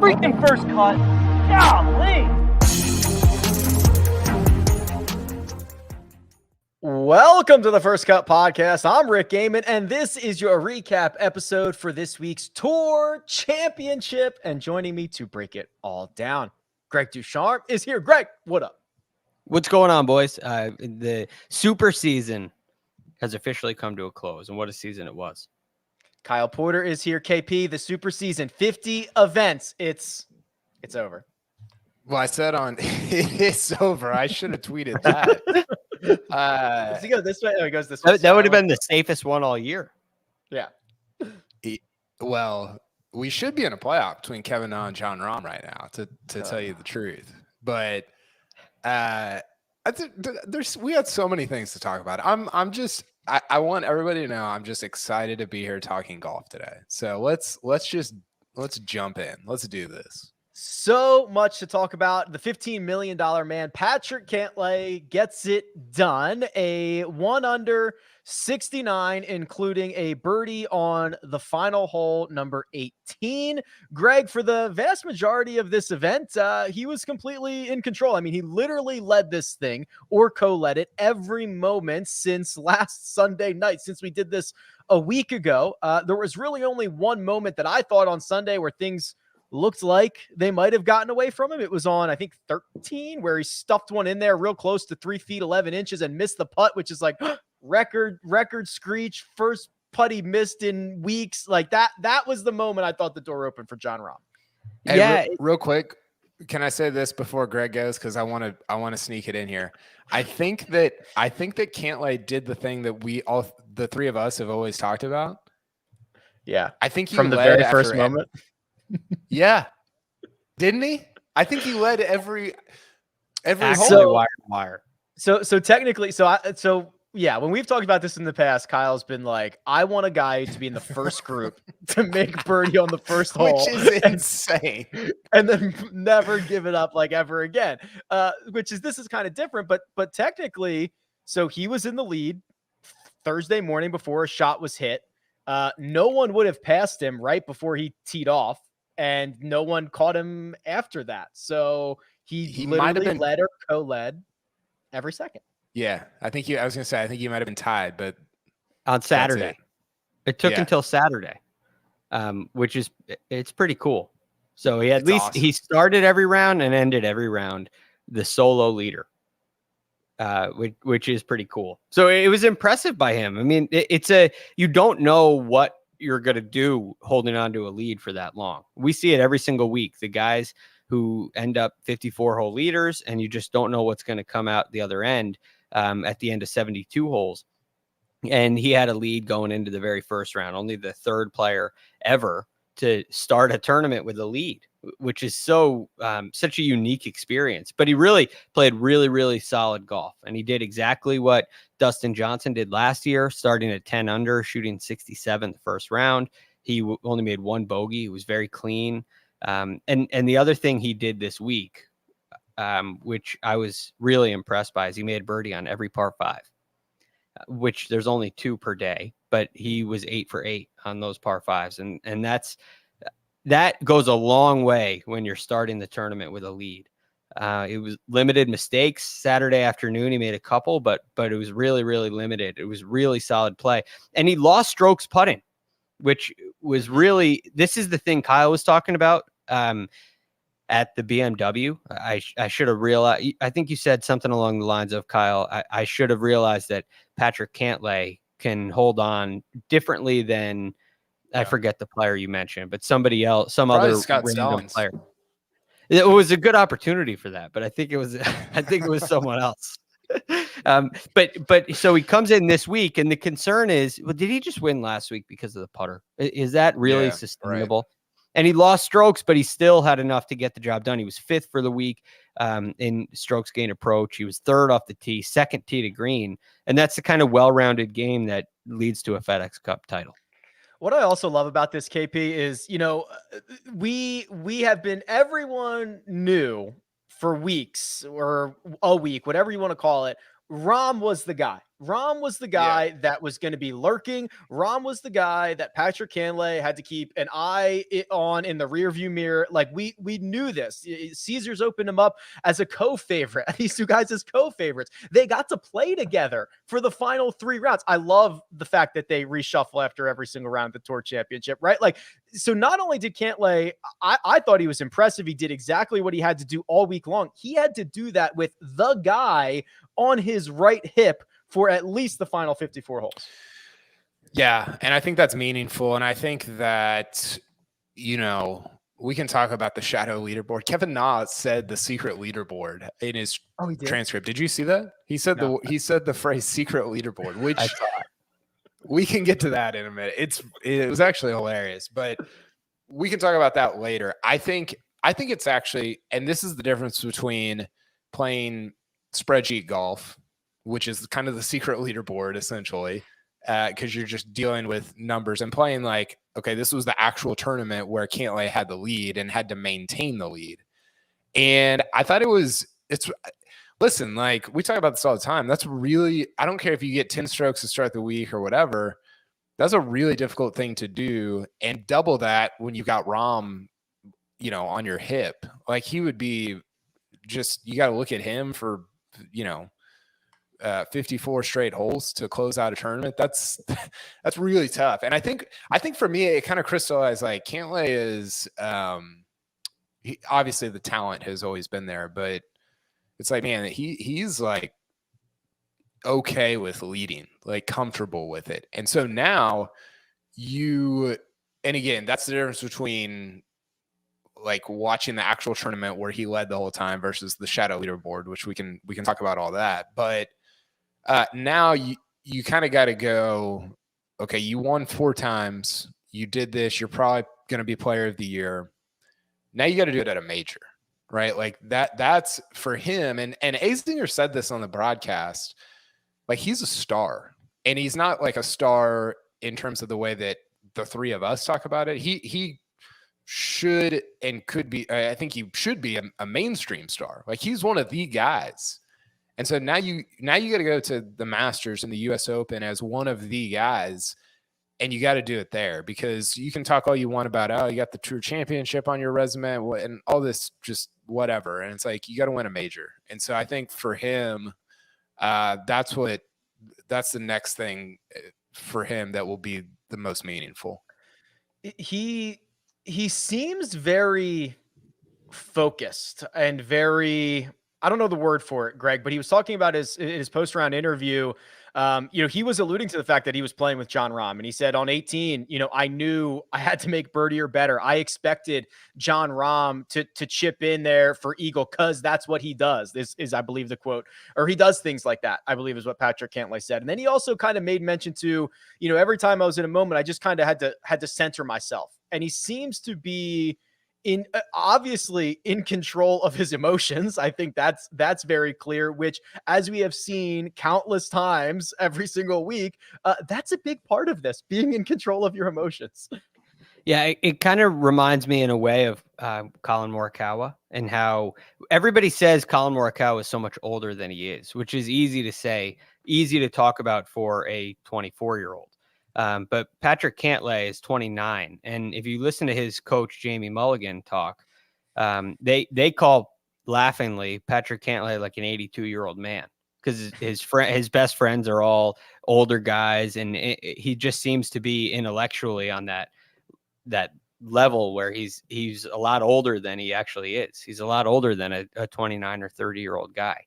freaking first cut. Golly. Welcome to the First Cut Podcast. I'm Rick Gehman, and this is your recap episode for this week's Tour Championship. And joining me to break it all down, Greg DuCharme is here. Greg, what up? What's going on, boys? The super season has officially come to a close, and what a season it was. Kyle Porter is here. KP, the super season, 50 events. It's over. Well, I said on it's over. I should have tweeted that. Does he go this way? Oh, he goes this way. That would have been the safest one all year. Yeah. Well, we should be in a playoff between Kevin Na and Jon Rahm right now, to tell you the truth. But I think we had so many things to talk about. I want everybody to know I'm just excited to be here talking golf today. So let's jump in. Let's do this. So much to talk about. The $15 million man, Patrick Cantlay, gets it done. A 1 under 69, including a birdie on the final hole, number 18. Greg, for the vast majority of this event, he was completely in control. I mean, he literally led this thing or co-led it every moment since last Sunday night, since we did this a week ago. There was really only one moment that I thought on Sunday where things looked like they might have gotten away from him. It was on, I think, 13, where he stuffed one in there real close to 3 feet 11 inches and missed the putt, which is like record screech, first putt he missed in weeks. Like that was the moment I thought the door opened for Jon Rahm. Hey, Yeah, real quick, can I say this before Greg goes? Because I want to sneak it in here. I think that Cantlay did the thing that the three of us have always talked about. Yeah, I think he from the led very first after moment. Yeah, didn't he? I think he led every actually hole. wire to wire. So technically, yeah, when we've talked about this in the past, Kyle's been like, I want a guy to be in the first group to make birdie on the first hole, Which is insane, and then never give it up like ever again. This is kind of different, but technically, so he was in the lead Thursday morning before a shot was hit. No one would have passed him right before he teed off, and no one caught him after that. So he might have literally been led or co-led every second. Yeah, I think I was going to say, I think he might have been tied, but On Saturday. It took Yeah. until Saturday, which is it's pretty cool. So he It's he started every round and ended every round the solo leader, which is pretty cool. So it was impressive by him. I mean, you don't know what you're going to do holding on to a lead for that long. We see it every single week. The guys who end up 54-hole leaders, and you just don't know what's going to come out the other end at the end of 72 holes. And he had a lead going into the very first round, only the third player ever to start a tournament with a lead, which is such a unique experience. But he really played really, really solid golf. And he did exactly what Dustin Johnson did last year, starting at 10 under, shooting 67 the first round. He only made one bogey. He was very clean. And the other thing he did this week, which I was really impressed by, is he made birdie on every par 5, which there's only 2 per day, but he was 8 for 8 on those par 5s. And that goes a long way when you're starting the tournament with a lead. It was limited mistakes Saturday afternoon. He made a couple, but it was really, really limited. It was really solid play. And he lost strokes putting, which was really, this is the thing Kyle was talking about at the BMW. I should have realized, I think you said something along the lines of, Kyle, I should have realized that Patrick Cantlay can hold on differently than, I forget the player you mentioned, but somebody else, some Probably other Scott random Stallings. player. It was a good opportunity for that, but I think it was someone else. But so he comes in this week, and the concern is, well, did he just win last week because of the putter? Is that really sustainable? Right. And he lost strokes, but he still had enough to get the job done. He was 5th for the week in strokes gain approach. He was 3rd off the tee, 2nd tee to green. And that's the kind of well-rounded game that leads to a FedEx Cup title. What I also love about this, KP, is, we have been, everyone knew for weeks or a week, whatever you want to call it, Rahm was the guy. Rahm was the guy that was going to be lurking. Rahm was the guy that Patrick Cantlay had to keep an eye on in the rearview mirror. Like we knew this. Caesars opened him up as a co-favorite. These two guys as co-favorites. They got to play together for the final 3 rounds. I love the fact that they reshuffle after every single round of the Tour Championship, right? Like, so not only did Cantlay, I thought he was impressive. He did exactly what he had to do all week long. He had to do that with the guy on his right hip for at least the final 54 holes. Yeah. And I think that's meaningful. And I think that, we can talk about the shadow leaderboard. Kevin Na said the secret leaderboard in his transcript. Did you see that? He said he said the phrase secret leaderboard, which we can get to that in a minute. It was actually hilarious, but we can talk about that later. I think it's actually, and this is the difference between playing spreadsheet golf, which is kind of the secret leaderboard essentially, because you're just dealing with numbers, and playing like, okay, this was the actual tournament where Cantlay had the lead and had to maintain the lead. And I thought listen, like we talk about this all the time. That's really, I don't care if you get 10 strokes to start the week or whatever. That's a really difficult thing to do. And double that when you got Rahm, on your hip. Like he would be just, you got to look at him for, 54 straight holes to close out a tournament. That's really tough. And I think for me, it kind of crystallized like Cantlay is, obviously the talent has always been there, but it's like, man, he's like okay with leading, like comfortable with it. And so now and again, that's the difference between like watching the actual tournament where he led the whole time versus the shadow leaderboard, which we can talk about all that. But now you kind of got to go, okay, you won 4 times. You did this. You're probably going to be player of the year. Now you got to do it at a major, right? Like that's for him. And Azinger said this on the broadcast, like he's a star, and he's not like a star in terms of the way that the 3 of us talk about it. He should and could be, I think he should be a mainstream star. Like he's one of the guys. And so now you got to go to the Masters and the US Open as one of the guys, and you got to do it there, because you can talk all you want about, oh, you got the Tour Championship on your resume and all this, just whatever. And it's like, you got to win a major. And so I think for him, that's the next thing for him that will be the most meaningful. He seems very focused and very, I don't know the word for it, Greg, but he was talking about his post-round interview. He was alluding to the fact that he was playing with Jon Rahm, and he said on 18, I knew I had to make birdie or better. I expected Jon Rahm to chip in there for eagle, because that's what he does. This is, I believe, the quote, or he does things like that, I believe is what Patrick Cantlay said. And then he also kind of made mention to, every time I was in a moment, I just kind of had to center myself. And he seems to be obviously in control of his emotions. I think that's very clear, which, as we have seen countless times every single week, that's a big part of this, being in control of your emotions. Yeah, it kind of reminds me in a way of Colin Morikawa, and how everybody says Colin Morikawa is so much older than he is, which is easy to say, easy to talk about for a 24-year-old. But Patrick Cantlay is 29. And if you listen to his coach, Jamie Mulligan, talk, they call laughingly Patrick Cantlay like an 82-year-old man, because his best friends are all older guys. And he just seems to be intellectually on that level where he's a lot older than he actually is. He's a lot older than a 29 or 30-year-old guy.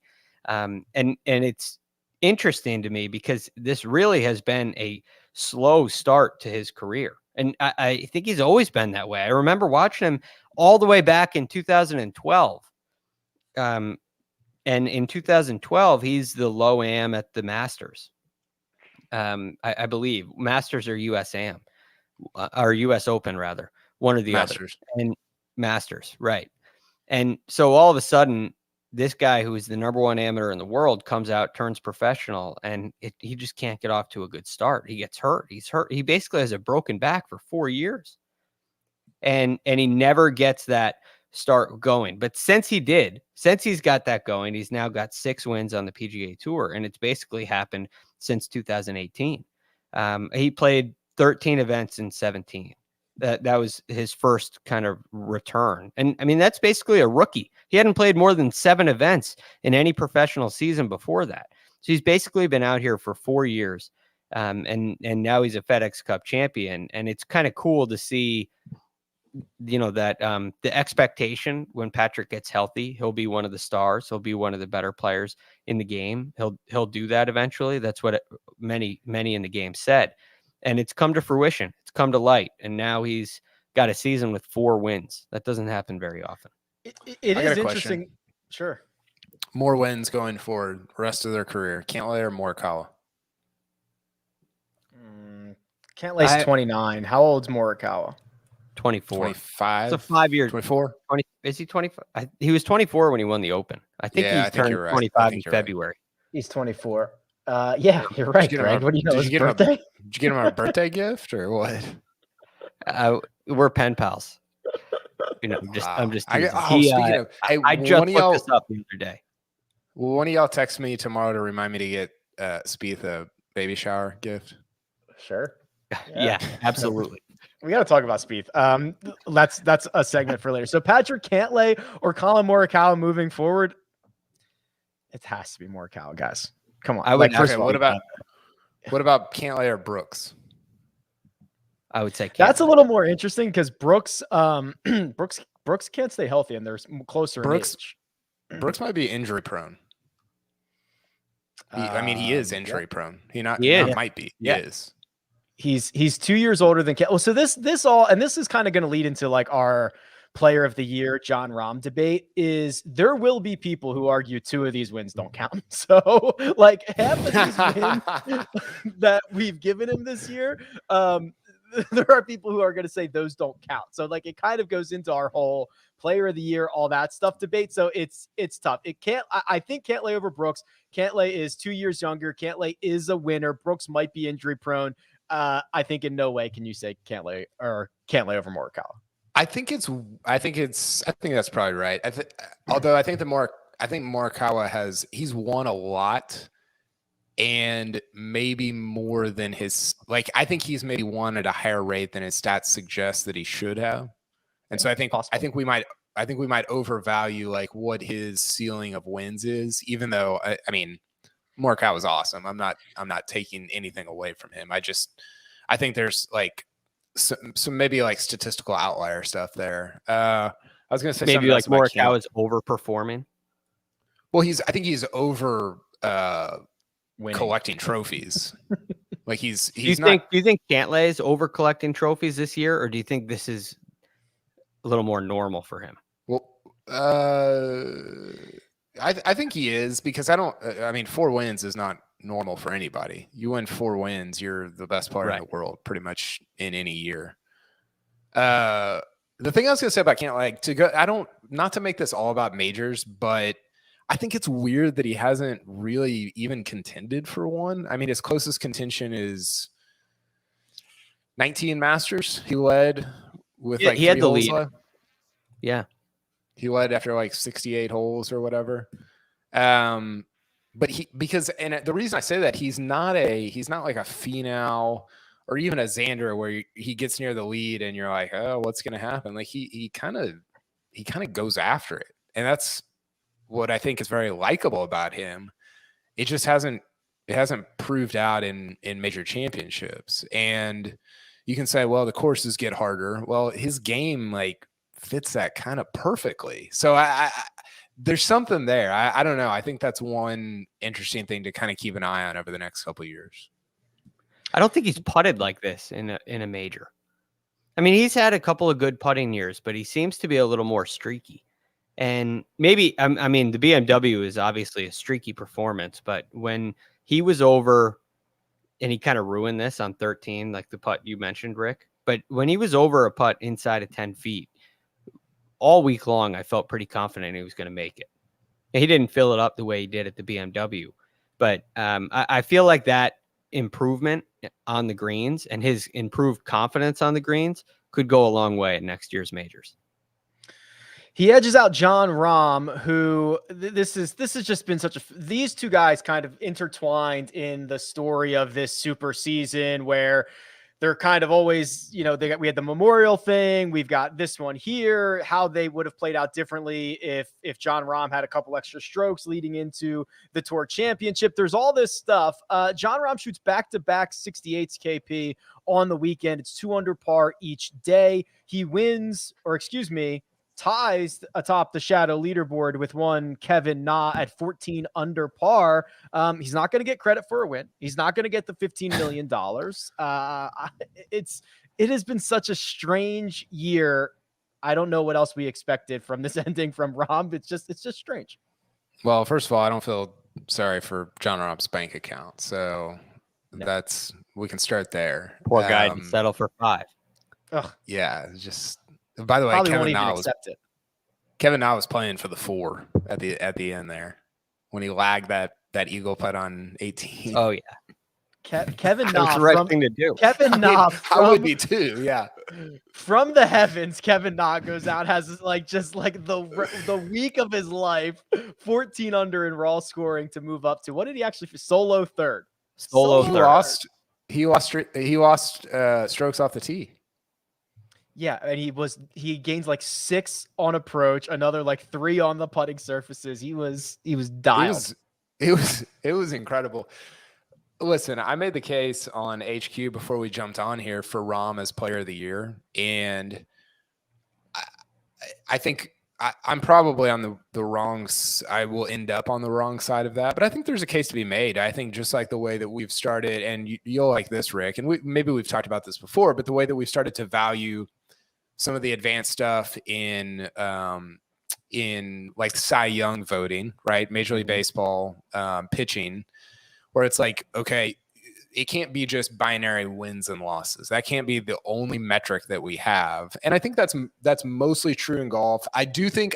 And it's interesting to me, because this really has been a slow start to his career. And I think he's always been that way. I remember watching him all the way back in 2012. And in 2012, he's the low am at the Masters. I believe Masters or US Am, or US Open rather, one or the Masters. other. And Masters, right. And so all of a sudden, this guy who is the number 1 amateur in the world comes out, turns professional, and he just can't get off to a good start. He gets hurt. He's hurt. He basically has a broken back for 4 years. And he never gets that start going. But since he's got that going, he's now got 6 wins on the PGA Tour, and it's basically happened since 2018. He played 13 events in 17. That was his first kind of return. And I mean, that's basically a rookie. He hadn't played more than 7 events in any professional season before that. So he's basically been out here for 4 years. And now he's a FedEx Cup champion. And it's kind of cool to see, that the expectation when Patrick gets healthy, he'll be one of the stars. He'll be one of the better players in the game. He'll do that eventually. That's what many in the game said. And it's come to fruition. It's come to light. And now he's got a season with 4 wins. That doesn't happen very often. It is interesting. Sure. More wins going forward, rest of their career. Cantlay or Morikawa? Cantlay's 29. How old's Morikawa? 24. 25. So 5 years. 24. 20. Is he 25? He was 24 when he won the Open. I think he turned 25 in February. He's 24. Yeah, you're right, Greg. What do you know? His birthday? Did you get him a birthday gift or what? We're pen pals. I'm just. I just looked this up the other day. Will one of y'all text me tomorrow to remind me to get Spieth a baby shower gift? Sure. Yeah, absolutely. We got to talk about Spieth. That's a segment for later. So Patrick Cantlay or Collin Morikawa moving forward? It has to be Morikawa, guys. Come on. What about Cantlay or Brooks? I would say Cantlay. That's a little more interesting because Brooks can't stay healthy and they're closer in age. Brooks might be injury prone. He is injury prone. He might be. He is. He's 2 years older than Cantlay. So this is kind of going to lead into like our player of the year, Jon Rahm debate. Is there will be people who argue 2 of these wins don't count. So like half of these wins that we've given him this year, there are people who are going to say those don't count. So like it kind of goes into our whole player of the year, all that stuff debate. So it's tough. I think Cantlay over Brooks. Cantlay is 2 years younger. Cantlay is a winner. Brooks might be injury prone. I think in no way can you say Cantlay over Morikawa. I think that's probably right. Although I think Morikawa he's won a lot. And maybe more than I think he's maybe won at a higher rate than his stats suggest that he should have. And so I think we might overvalue like what his ceiling of wins is, even though I mean Morikawa was awesome. I'm not taking anything away from him. I think there's like some maybe like statistical outlier stuff there. I was gonna say maybe like Morikawa is overperforming. Well, I think he's over collecting trophies. Like he's do you think Cantlay is over collecting trophies this year, or do you think this is a little more normal for him? Well, I think he is, because 4 wins is not normal for anybody. You win 4 wins, you're the best player in the world pretty much in any year. The thing I was gonna say about Cantlay, not to make this all about majors, but I think it's weird that he hasn't really even contended for one. I mean, his closest contention is 19 Masters. He led with he had the lead. Left. Yeah. He led after like 68 holes or whatever. But the reason I say that, he's not like a Finau or even a Xander where he gets near the lead and you're like, oh, what's going to happen? Like he kind of goes after it. And that's what I think is very likable about him. It just hasn't proved out in major championships. And you can say, well, the courses get harder. Well, his game like fits that kind of perfectly. So there's something there. I don't know. I think that's one interesting thing to kind of keep an eye on over the next couple of years. I don't think he's putted like this in a major. I mean, he's had a couple of good putting years, but he seems to be a little more streaky. And maybe, the BMW is obviously a streaky performance, but when he was over, and he kind of ruined this on 13, like the putt you mentioned, Rick, but when he was over a putt inside of 10 feet, all week long, I felt pretty confident he was going to make it. He didn't fill it up the way he did at the BMW, but I feel like that improvement on the greens and his improved confidence on the greens could go a long way at next year's majors. He edges out Jon Rahm, who this is just been such a these two guys kind of intertwined in the story of this super season where they're kind of always, we had the Memorial thing. We've got this one here, how they would have played out differently if Jon Rahm had a couple extra strokes leading into the Tour Championship. There's all this stuff. Jon Rahm shoots back-to-back 68s KP on the weekend. It's 2 under par each day. He ties atop the Shadow leaderboard with one Kevin Na at 14 under par. He's not going to get credit for a win. He's not going to get the $15 million. It has been such a strange year. I don't know what else we expected from this ending from Rahm. It's just strange. Well, first of all, I don't feel sorry for Jon Rahm's bank account. So we can start there. Poor guy didn't settle for 5. Ugh. Yeah. By the way, Kevin Na was playing for the 4 at the end there when he lagged that eagle putt on 18. Oh yeah, Kevin Na. That's the right thing to do. Kevin Na. I would be too. Yeah. From the heavens, Kevin Na goes out, has the week of his life, 14 under in raw scoring to move up to. What did he actually solo third? Solo third. He lost strokes off the tee. Yeah, and he gains like 6 on approach, another like 3 on the putting surfaces. He was dialed. It was incredible. Listen, I made the case on HQ before we jumped on here for Rahm as player of the year. And I think I'm probably on the wrong. I will end up on the wrong side of that, but I think there's a case to be made. I think just like the way that we've started, and you'll like this, Rick, and maybe we've talked about this before, but the way that we've started to value some of the advanced stuff in like Cy Young voting, right? Major League Baseball pitching, where it's like, okay, it can't be just binary wins and losses. That can't be the only metric that we have. And I think that's mostly true in golf. I do think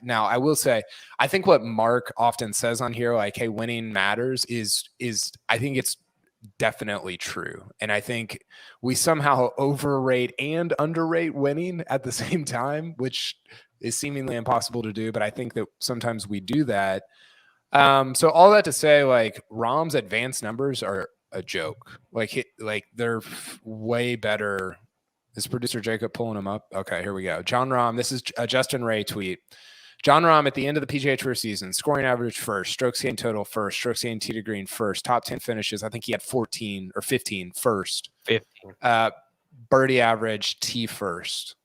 now I will say, I think what Mark often says on here, like, hey, winning matters is I think it's definitely true. And I think we somehow overrate and underrate winning at the same time, which is seemingly impossible to do. But I think that sometimes we do that. So all that to say, like, Rahm's advanced numbers are a joke. Like they're way better. Is producer Jacob pulling them up? Okay, here we go. Jon Rahm. This is a Justin Ray tweet. Jon Rahm at the end of the PGA Tour season, scoring average first, strokes gained total first, strokes gained tee to green first, top 10 finishes. I think he had 14 or 15 first. 15. Birdie average, tee first.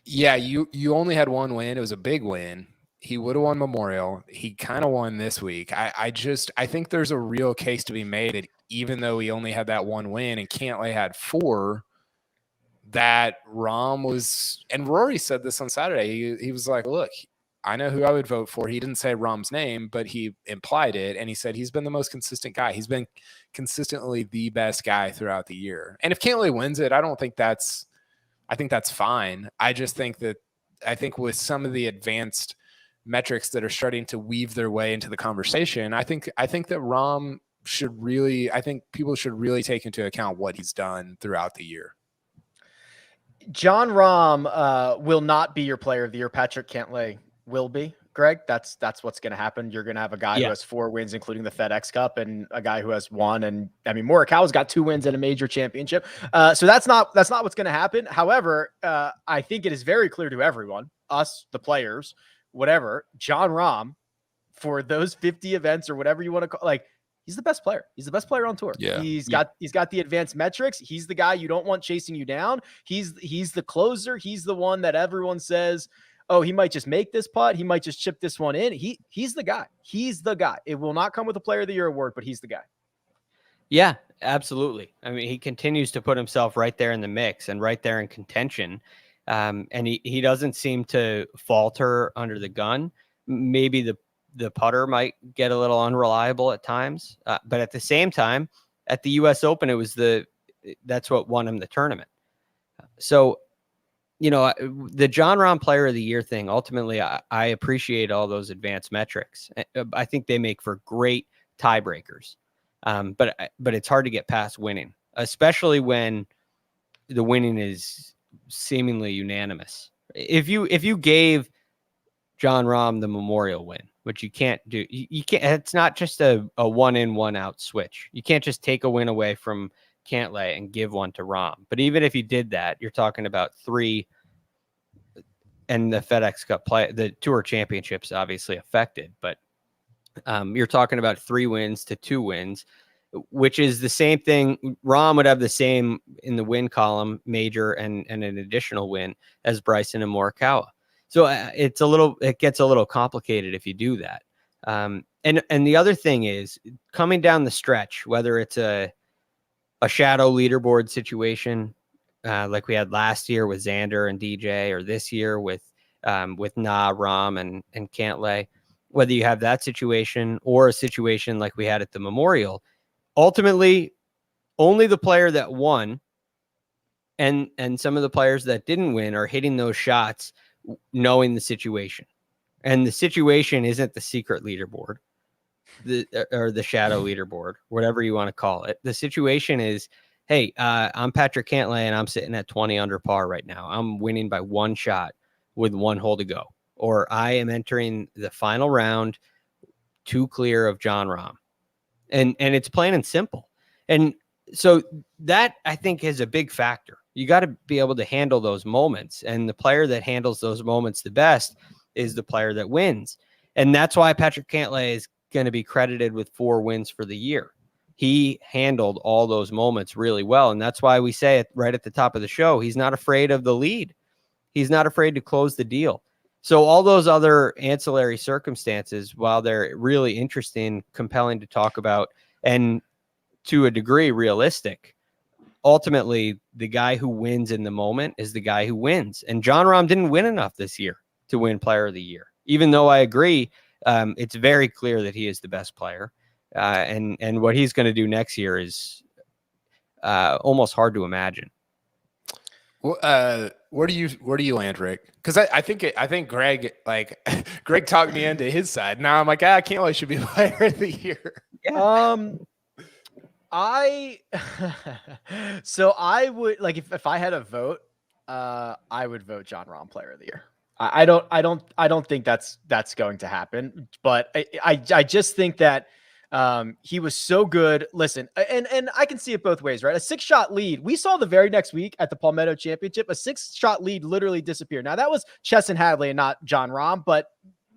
Yeah, you only had one win. It was a big win. He would have won Memorial. He kind of won this week. I think there's a real case to be made that even though he only had that one win and Cantlay had 4, that Rahm was, and Rory said this on Saturday. He was like, look, I know who I would vote for. He didn't say Rahm's name, but he implied it. And he said he's been the most consistent guy. He's been consistently the best guy throughout the year. And if Cantlay wins it, I think that's fine. I just think with some of the advanced metrics that are starting to weave their way into the conversation, I think that Rahm people should really take into account what he's done throughout the year. Jon Rahm will not be your player of the year. Patrick Cantlay will be. Greg, that's what's going to happen. You're going to have a guy who has 4 wins, including the FedEx Cup, and a guy who has 1. And I mean, Morikawa's got 2 wins in a major championship. So that's not what's going to happen. However, I think it is very clear to everyone, us, the players, whatever, Jon Rahm, for those 50 events or whatever you want to call, like, he's the best player. He's the best player on tour. Yeah. He's got the advanced metrics. He's the guy you don't want chasing you down. He's the closer. He's the one that everyone says, oh, he might just make this putt. He might just chip this one in. He's the guy. He's the guy. It will not come with a player of the year award, but he's the guy. Yeah, absolutely. I mean, he continues to put himself right there in the mix and right there in contention. And he doesn't seem to falter under the gun. Maybe the putter might get a little unreliable at times, but at the same time, at the U.S. Open, that's what won him the tournament. So, the Jon Rahm Player of the Year thing, ultimately, I appreciate all those advanced metrics. I think they make for great tiebreakers, but it's hard to get past winning, especially when the winning is seemingly unanimous. If you gave Jon Rahm the Memorial win, which you can't do, you can't. It's not just a 1-in, 1-out switch. You can't just take a win away from Cantlay and give one to Rahm. But even if you did that, you're talking about 3, and the FedEx Cup the Tour Championships obviously affected, but you're talking about 3 wins to 2 wins, which is the same thing. Rahm would have the same in the win column, major and an additional win, as Bryson and Morikawa. So it gets a little complicated if you do that. And the other thing is, coming down the stretch, whether it's a shadow leaderboard situation like we had last year with Xander and DJ, or this year with Rahm and Cantlay, whether you have that situation or a situation like we had at the Memorial, ultimately only the player that won and some of the players that didn't win are hitting those shots knowing the situation. And the situation isn't the secret leaderboard, or the shadow leaderboard, whatever you want to call it. The situation is, hey, I'm Patrick Cantlay and I'm sitting at 20 under par right now. I'm winning by 1 shot with 1 hole to go. Or I am entering the final round 2 clear of Jon Rahm. And it's plain and simple. And so that, I think, is a big factor. You got to be able to handle those moments. And the player that handles those moments the best is the player that wins. And that's why Patrick Cantlay is going to be credited with 4 wins for the year. He handled all those moments really well. And that's why we say it right at the top of the show, he's not afraid of the lead. He's not afraid to close the deal. So all those other ancillary circumstances, while they're really interesting, compelling to talk about, and to a degree realistic, ultimately the guy who wins in the moment is the guy who wins. And Jon Rahm didn't win enough this year to win Player of the Year, even though I agree it's very clear that he is the best player. And what he's going to do next year is almost hard to imagine. Well, where do you land, Rick? Because I think Greg Greg talked me into his side. Now I'm like, Cantlay should be Player of the Year. Yeah. So I would, like, if I had a vote, I would vote Jon Rahm Player of the Year. I don't think that's going to happen, but I just think that he was so good. Listen, and I can see it both ways, right? A 6-shot lead. We saw the very next week at the Palmetto Championship, a 6-shot lead literally disappeared. Now that was Chesson Hadley and not Jon Rahm, but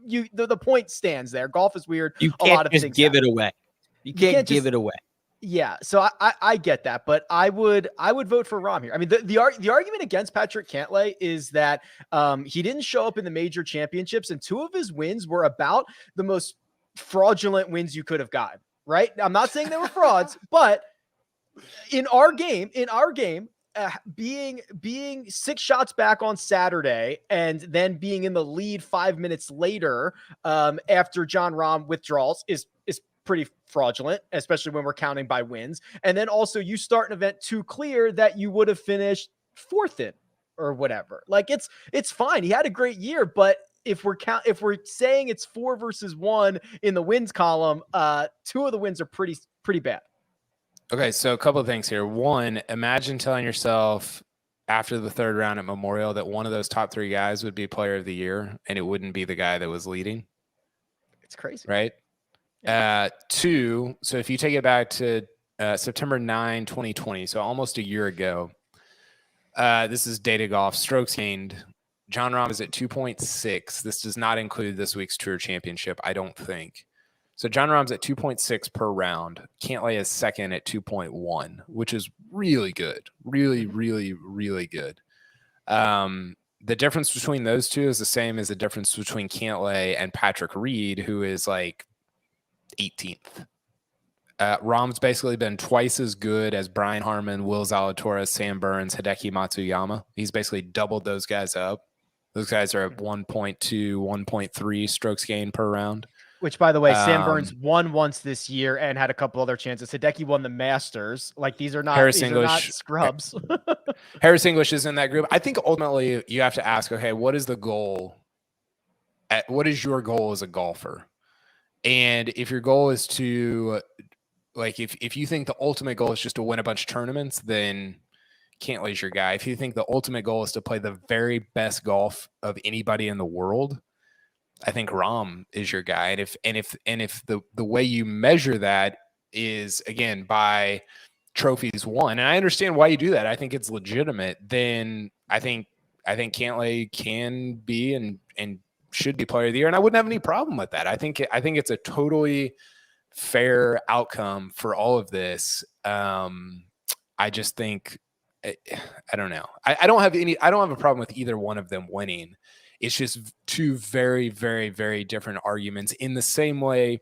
the point stands there. Golf is weird. You can't just give it away. You can't give it away. Yeah, so I get that, but I would vote for Rahm here. I mean, the argument against Patrick Cantlay is that he didn't show up in the major championships, and 2 of his wins were about the most fraudulent wins you could have gotten. Right? I'm not saying they were frauds, but in our game, being 6 shots back on Saturday and then being in the lead 5 minutes later after Jon Rahm withdrawals is pretty fraudulent, especially when we're counting by wins. And then also you start an event 2 clear that you would have finished 4th in or whatever. Like it's fine. He had a great year, but if we're saying it's 4 versus 1 in the wins column, 2 of the wins are pretty bad. Okay, so a couple of things here. One, imagine telling yourself after the 3rd round at Memorial that one of those top 3 guys would be Player of the Year, and it wouldn't be the guy that was leading. It's crazy, right? 2, so if you take it back to September 9, 2020, so almost a year ago, this is Data Golf strokes gained. Jon Rahm is at 2.6. This does not include this week's Tour Championship, I don't think. So Jon Rahm's at 2.6 per round. Cantlay is second at 2.1, which is really good. Really, really, really good. The difference between those two is the same as the difference between Cantlay and Patrick Reed, who is like 18th. Rahm's basically been twice as good as Brian Harman, Will Zalatoris, Sam Burns, Hideki Matsuyama. He's basically doubled those guys up. Those guys are at 1.2, 1.3 strokes gained per round. Which, by the way, Sam Burns won once this year and had a couple other chances. Hideki won the Masters. Like, these are not scrubs. Harris English is in that group. I think ultimately you have to ask, okay, what is the goal? What is your goal as a golfer? And if your goal is to, like, if you think the ultimate goal is just to win a bunch of tournaments, then Cantlay's your guy, if you think the ultimate goal is to play the very best golf of anybody in the world, I think Rahm is your guy. And if the way you measure that is, again, by trophies won, and I understand why you do that, I think it's legitimate, then I think Cantlay can be and should be player of the year, and I wouldn't have any problem with that. I think it's a totally fair outcome for all of this. I just think, I don't know. I don't have a problem with either one of them winning. It's just two very, very, very different arguments, in the same way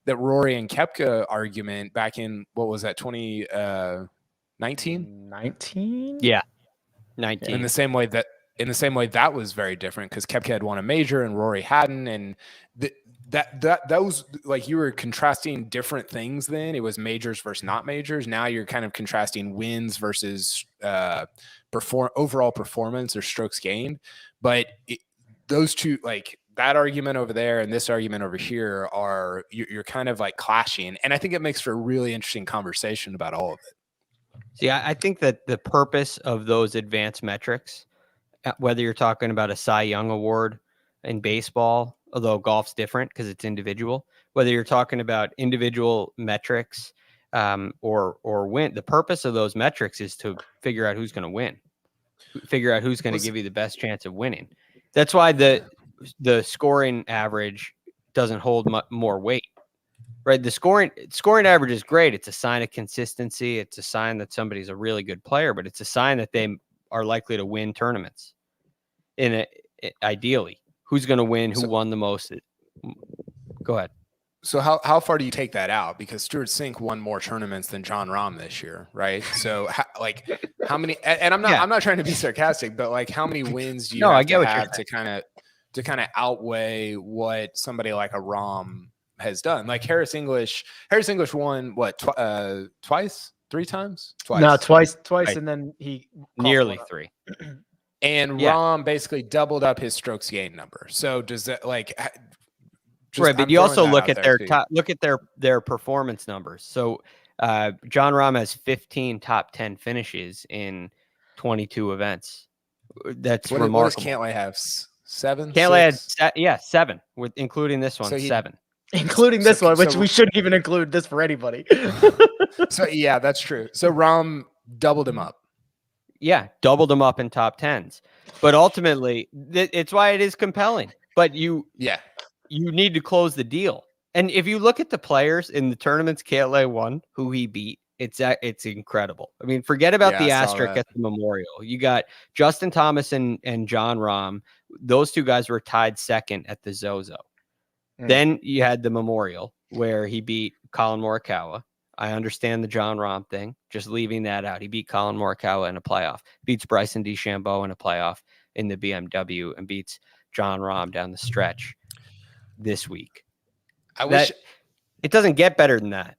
that Rory and Koepka argument back in, what was that, 2019? 19? Yeah. 19. In the same way that was very different, because Koepka had won a major and Rory hadn't, and that was like, you were contrasting different things then. It was majors versus not majors. Now you're kind of contrasting wins versus overall performance or strokes gained. But those two, like that argument over there and this argument over here, you're kind of like clashing. And I think it makes for a really interesting conversation about all of it. See, I think that the purpose of those advanced metrics, whether you're talking about a Cy Young award in baseball, although golf's different because it's individual, whether you're talking about individual metrics or win, the purpose of those metrics is to figure out who's going to win, figure out who's going to give you the best chance of winning. That's why the scoring average doesn't hold more weight, right? The scoring average is great. It's a sign of consistency. It's a sign that somebody's a really good player, but it's a sign that they are likely to win tournaments. Ideally, who's going to win? Who won the most? Go ahead. So how far do you take that out? Because Stuart Sink won more tournaments than Jon Rahm this year, right? So how many? And I'm not trying to be sarcastic, but like, how many wins do you have to kind of outweigh what somebody like a Rahm has done? Like Harris English won what, twice, 3 times? Twice. No, twice, right. And then he nearly 3. And Rahm basically doubled up his strokes gained number. So does that right, but you also look at their performance numbers. So Jon Rahm has 15 top 10 finishes in 22 events. That's remarkable. What does Cantlay have? 7? Cantlay had 7, with including this one. 7. Including this one, which we shouldn't even include this for anybody. So yeah, that's true. So Rahm doubled him up. Yeah, doubled him up in top 10s. But ultimately, it's why it is compelling. But you need to close the deal. And if you look at the players in the tournaments Cantlay won, who he beat, it's incredible. I mean, forget about the asterisk at the Memorial. You got Justin Thomas and Jon Rahm. Those two guys were tied second at the Zozo. Then you had the Memorial where he beat Colin Morikawa. I understand the Jon Rahm thing, just leaving that out. He beat Colin Morikawa in a playoff, beats Bryson DeChambeau in a playoff in the BMW, and beats Jon Rahm down the stretch this week. It doesn't get better than that.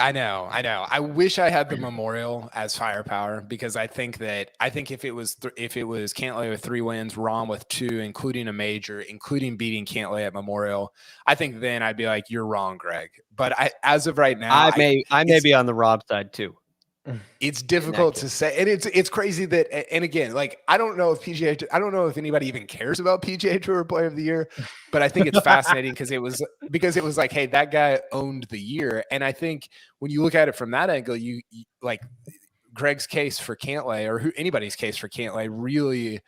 I know. I wish I had the Memorial as firepower, because I think if it was Cantlay with 3 wins, Rahm with 2, including a major, including beating Cantlay at Memorial, I think then I'd be like, you're wrong, Greg. But as of right now, I may be on the Rob side too. It's difficult to say, and it's crazy that, and again, like, I don't know if anybody even cares about PGA Tour Player of the Year, but I think it's fascinating because it was like, hey, that guy owned the year. And I think when you look at it from that angle, you like Greg's case for Cantlay, or anybody's case for Cantlay, really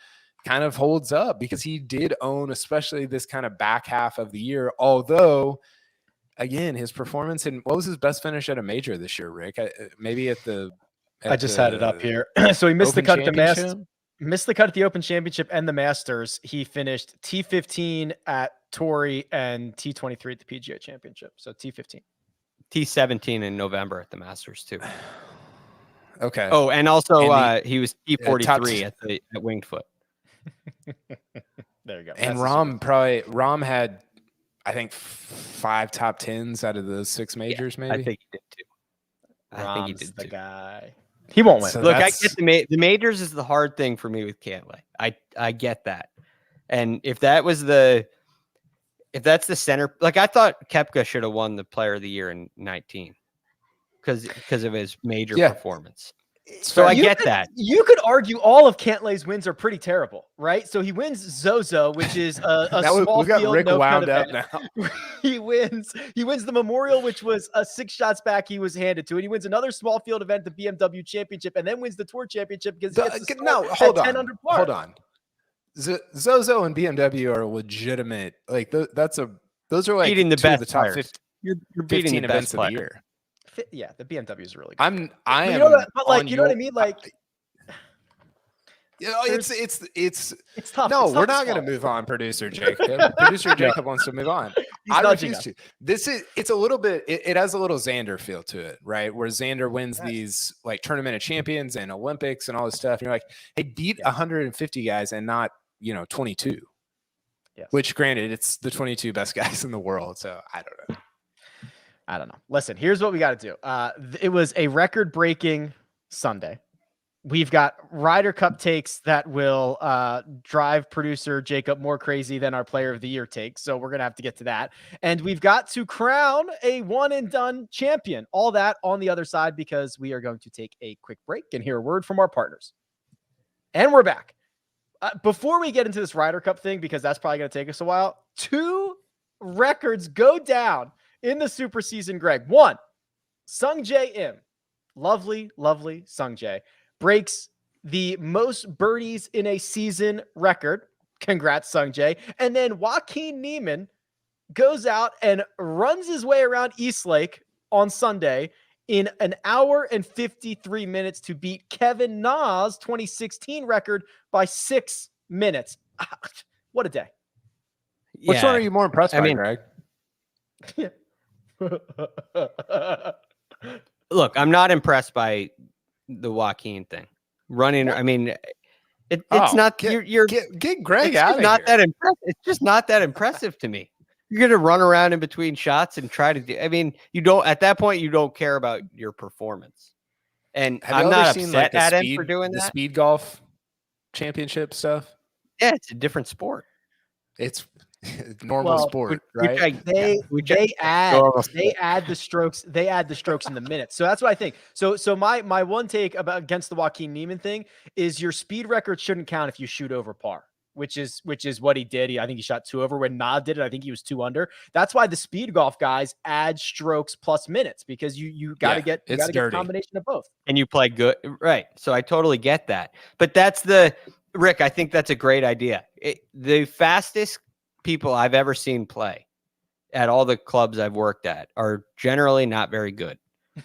kind of holds up, because he did own, especially this kind of back half of the year. Although, again, his performance, and what was his best finish at a major this year, Rick? Maybe I just had it up here. So he missed the cut at the Masters, missed the cut at the Open Championship and the Masters. He finished T15 at Torrey and T23 at the PGA Championship. So T15, T17 in November at the Masters too. Okay. Oh, and also he was T43 at Winged Foot. There you go. And Rahm had, I think, 5 top 10s out of those 6 majors, maybe. I think he did too. Rahm's the guy. He won't win. So look, I get the majors is the hard thing for me with Cantlay. I get that. And if that's the center, like, I thought Koepka should have won the Player of the Year in 19 because of his major performance. So I get that. You could argue all of Cantlay's wins are pretty terrible, right? So he wins Zozo, which is a small we got field, Rick no wound cut up event. now. He wins the Memorial, which was a 6 shots back he was handed to, and he wins another small field event, the BMW Championship, and then wins the Tour Championship because he gets to hold on, 10 under par. hold on. Zozo and BMW are legitimate. Like those are like beating the two of best the top players. 15, You're beating the events best of the player. year. Yeah, the BMW is really good. I am. You know that, but like, you know what I mean? Like, you know, it's tough. No, It's we're tough not to going to swallow. move on, producer Jacob. Producer Jacob wants to move on. I nudging refuse to. It's a little bit. It has a little Xander feel to it, right? Where Xander wins these like tournament of champions and Olympics and all this stuff. And you're like, hey, beat 150 guys and not 22. Yes. Which, granted, it's the 22 best guys in the world. So I don't know. Listen, here's what we got to do. It was a record-breaking Sunday. We've got Ryder Cup takes that will drive producer Jacob more crazy than our player of the year takes. So we're going to have to get to that. And we've got to crown a one-and-done champion. All that on the other side because we are going to take a quick break and hear a word from our partners. And we're back. Before we get into this Ryder Cup thing, because that's probably going to take us a while, 2 records go down in the super season, Greg. 1, Sungjae Im. Lovely, lovely Sungjae. Breaks the most birdies in a season record. Congrats, Sungjae. And then Joaquin Niemann goes out and runs his way around Eastlake on Sunday in an hour and 53 minutes to beat Kevin Na's 2016 record by 6 minutes. What a day. Which one are you more impressed by, Greg? Look, I'm not impressed by the Joaquin thing. Running, I mean, it's not. Get Greg out of not here. that impressive. It's just not that impressive to me. You're gonna run around in between shots and try to do. I mean, you don't. At that point, you don't care about your performance. And I'm not upset at him for doing that. The speed golf championship stuff. Yeah, it's a different sport. It's normal sport, right? They add the strokes. They add the strokes in the minutes. So that's what I think. So my one take against the Joaquin Niemann thing is your speed record shouldn't count if you shoot over par, which is what he did. I think he shot 2 over. When Na did it, I think he was 2 under. That's why the speed golf guys add strokes plus minutes because you got to get a combination of both. And you play good, right? So I totally get that. But Rick. I think that's a great idea. The fastest people I've ever seen play at all the clubs I've worked at are generally not very good,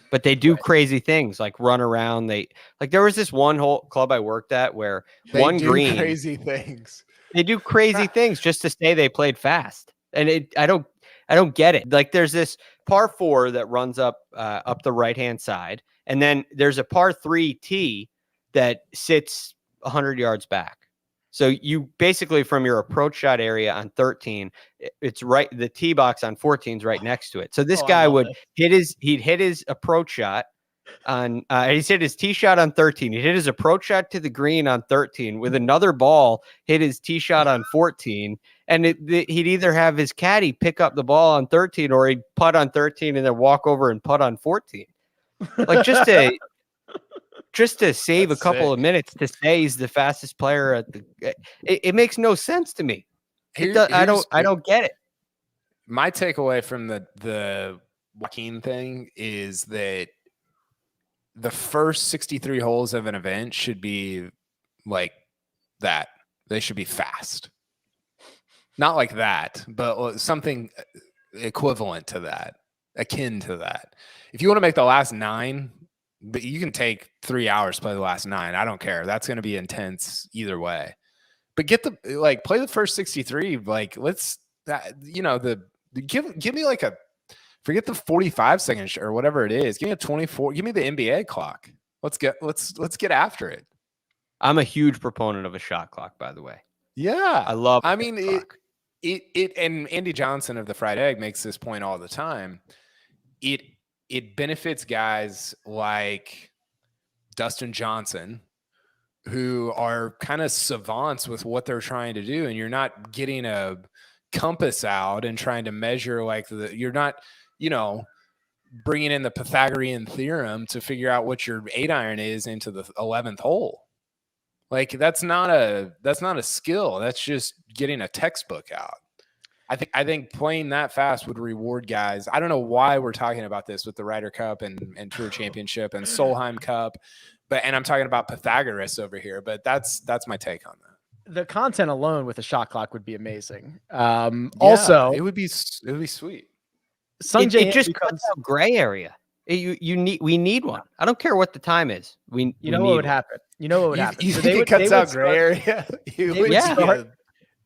but they do crazy things like run around. There was this one whole club I worked at where they do crazy things. They do crazy things just to say they played fast. And I don't get it. Like there's this par 4 that runs up the right-hand side. And then there's a par 3 tee that sits 100 yards back. So you basically from your approach shot area on 13, it's right. The tee box on 14 is right next to it. So this guy would he'd hit his approach shot on, he's hit his tee shot on 13. He hit his approach shot to the green on 13 with another ball, hit his tee shot on 14. And he'd either have his caddy pick up the ball on 13 or he'd putt on 13 and then walk over and putt on 14. Like just to save a couple of minutes to say he's the fastest player at it makes no sense to me. I don't get it. My takeaway from the Joaquin thing is that the first 63 holes of an event should be like that. They should be fast. Not like that, but something equivalent to that, akin to that. If you want to make the last 9, but you can take 3 hours to play the last 9. I don't care. That's going to be intense either way. But play the first 63. Like give me like forget the 45 seconds or whatever it is. Give me a 24. Give me the NBA clock. Let's get after it. I'm a huge proponent of a shot clock, by the way. Yeah, I love. I mean it and Andy Johnson of the Fried Egg makes this point all the time. It benefits guys like Dustin Johnson, who are kind of savants with what they're trying to do. And you're not getting a compass out and trying to measure you're not, bringing in the Pythagorean theorem to figure out what your 8-iron is into the 11th hole. Like that's not a skill. That's just getting a textbook out. I think playing that fast would reward guys. I don't know why we're talking about this with the Ryder Cup and Tour Championship and Solheim Cup, and I'm talking about Pythagoras over here, but that's my take on that. The content alone with a shot clock would be amazing. Also, it would be sweet. Sungjae it just cuts out gray area. We need one. I don't care what the time is. You know what would happen. You know what would happen. You think it cuts out gray area?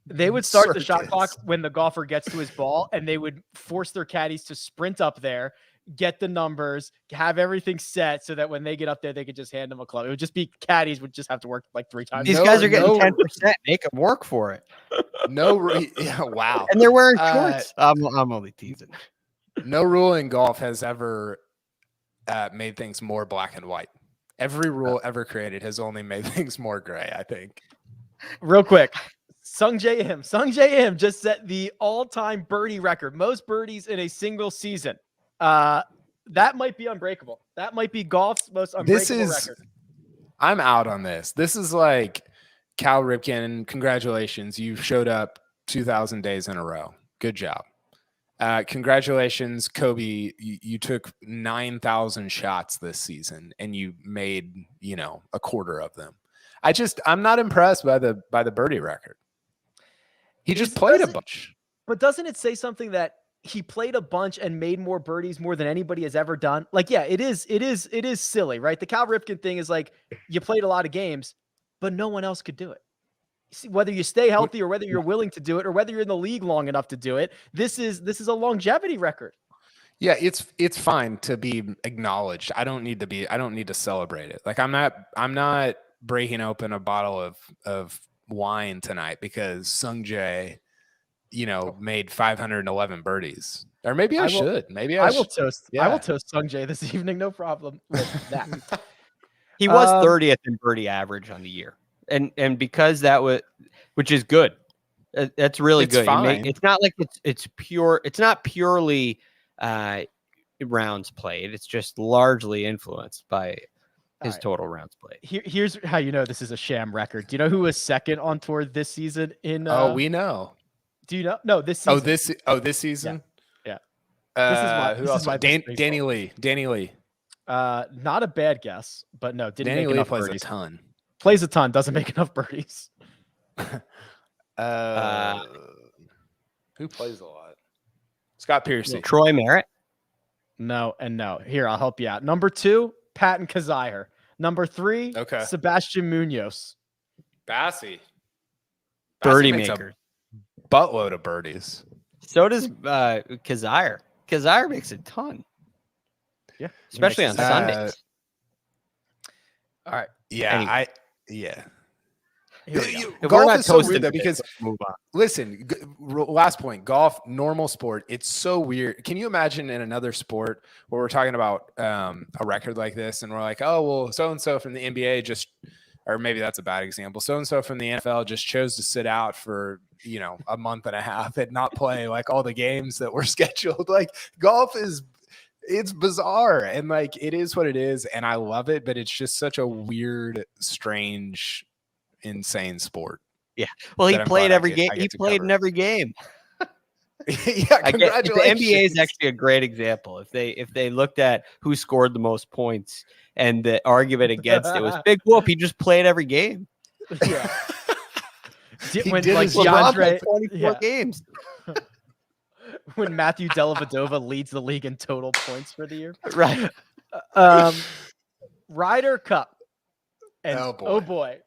They would start the shot clock when the golfer gets to his ball, and they would force their caddies to sprint up there, get the numbers, have everything set so that when they get up there, they could just hand them a club. It would just be caddies would just have to work like 3 times. These guys are getting 10%. Make them work for it. Wow. And they're wearing shorts. I'm only teasing. No rule in golf has ever made things more black and white. Every rule ever created has only made things more gray, I think. Real quick. Sungjae Im just set the all-time birdie record, most birdies in a single season. That might be unbreakable. That might be golf's most unbreakable record. I'm out on this. This is like Cal Ripken. Congratulations, you showed up 2,000 days in a row. Good job. Congratulations, Kobe. You took 9,000 shots this season, and you made a quarter of them. I'm not impressed by the birdie record. He just played a bunch. But doesn't it say something that he played a bunch and made more birdies more than anybody has ever done? Like, yeah, it is silly, right? The Cal Ripken thing is like, you played a lot of games, but no one else could do it. See, whether you stay healthy or whether you're willing to do it or whether you're in the league long enough to do it, this is a longevity record. Yeah, it's fine to be acknowledged. I don't need to celebrate it. Like I'm not breaking open a bottle of wine tonight because Sungjae, made 511 birdies. Or maybe I should. Maybe I will toast. Yeah. I will toast Sungjae this evening. No problem with that. He was 30th in birdie average on the year, and because that was, which is good. That's really good. It's not like it's pure. It's not purely rounds played. It's just largely influenced by his total rounds played. Here's how you know this is a sham record. Do you know who was second on tour this season? We know. Do you know? No, this season. This season. Yeah. Who else? Danny Lee. Not a bad guess, but no, didn't Danny make Lee enough plays birdies. a ton. Plays a ton, doesn't make enough birdies. Who plays a lot? Scott Piercy. Troy Merritt. No, and no. Here, I'll help you out. Number 2, Patton Kazire. Number 3, Sebastian Munoz. Bassy. Birdie maker. Buttload of birdies. So does Kazire. Kazire makes a ton. Yeah. Especially on Sundays. All right. Yeah. Anyway. Golf is so weird though, because listen, last point, golf, normal sport. It's so weird. Can you imagine in another sport where we're talking about a record like this and we're like, oh, well, so-and-so from the NBA just, or maybe that's a bad example. So-and-so from the NFL just chose to sit out for, a month and a half and not play like all the games that were scheduled. Like golf it's bizarre and like, it is what it is. And I love it, but it's just such a weird, strange, insane sport. Yeah. Well, he played every game. He played in every game. Yeah. Congratulations. The NBA is actually a great example. If they looked at who scored the most points and the argument against it was Big Whoop, he just played every game. Yeah. When like DeAndre 24 games. When Matthew Dellavedova leads the league in total points for the year. Right. Ryder Cup. And oh boy.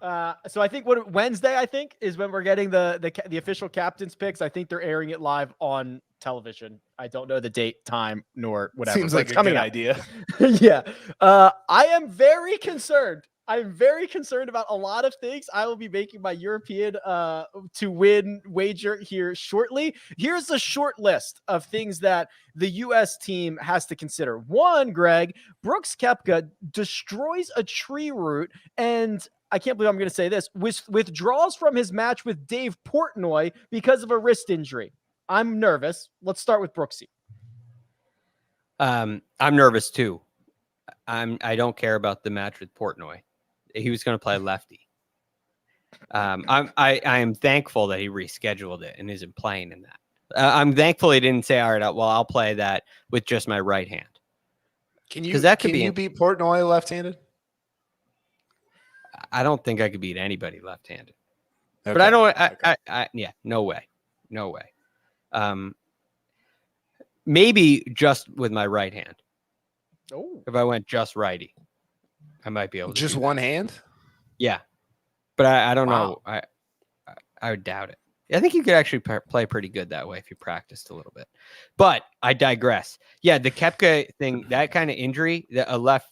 So I think Wednesday, is when we're getting the official captain's picks. I think they're airing it live on television. I don't know the date, time, nor whatever. Seems like a good idea. Yeah. I am very concerned. I'm very concerned about a lot of things. I will be making my European to win wager here shortly. Here's a short list of things that the U.S. team has to consider. 1, Greg, Brooks Koepka destroys a tree root and I can't believe I'm going to say this, withdraws from his match with Dave Portnoy because of a wrist injury. I'm nervous. Let's start with Brooksy. I'm nervous too. I don't care about the match with Portnoy. He was going to play lefty. I am thankful that he rescheduled it and isn't playing in that. I'm thankful he didn't say, all right, well, I'll play that with just my right hand. Can you beat Portnoy left-handed? I don't think I could beat anybody left-handed. Okay. But I don't. Yeah, no way. Maybe just with my right hand. Oh, If I went just righty, I might be able to. Just do one that. hand? Yeah, but I don't Wow. know. I would doubt it. I think you could actually play pretty good that way if you practiced a little bit. But I digress. Yeah, the Koepka thing, that kind of injury, a left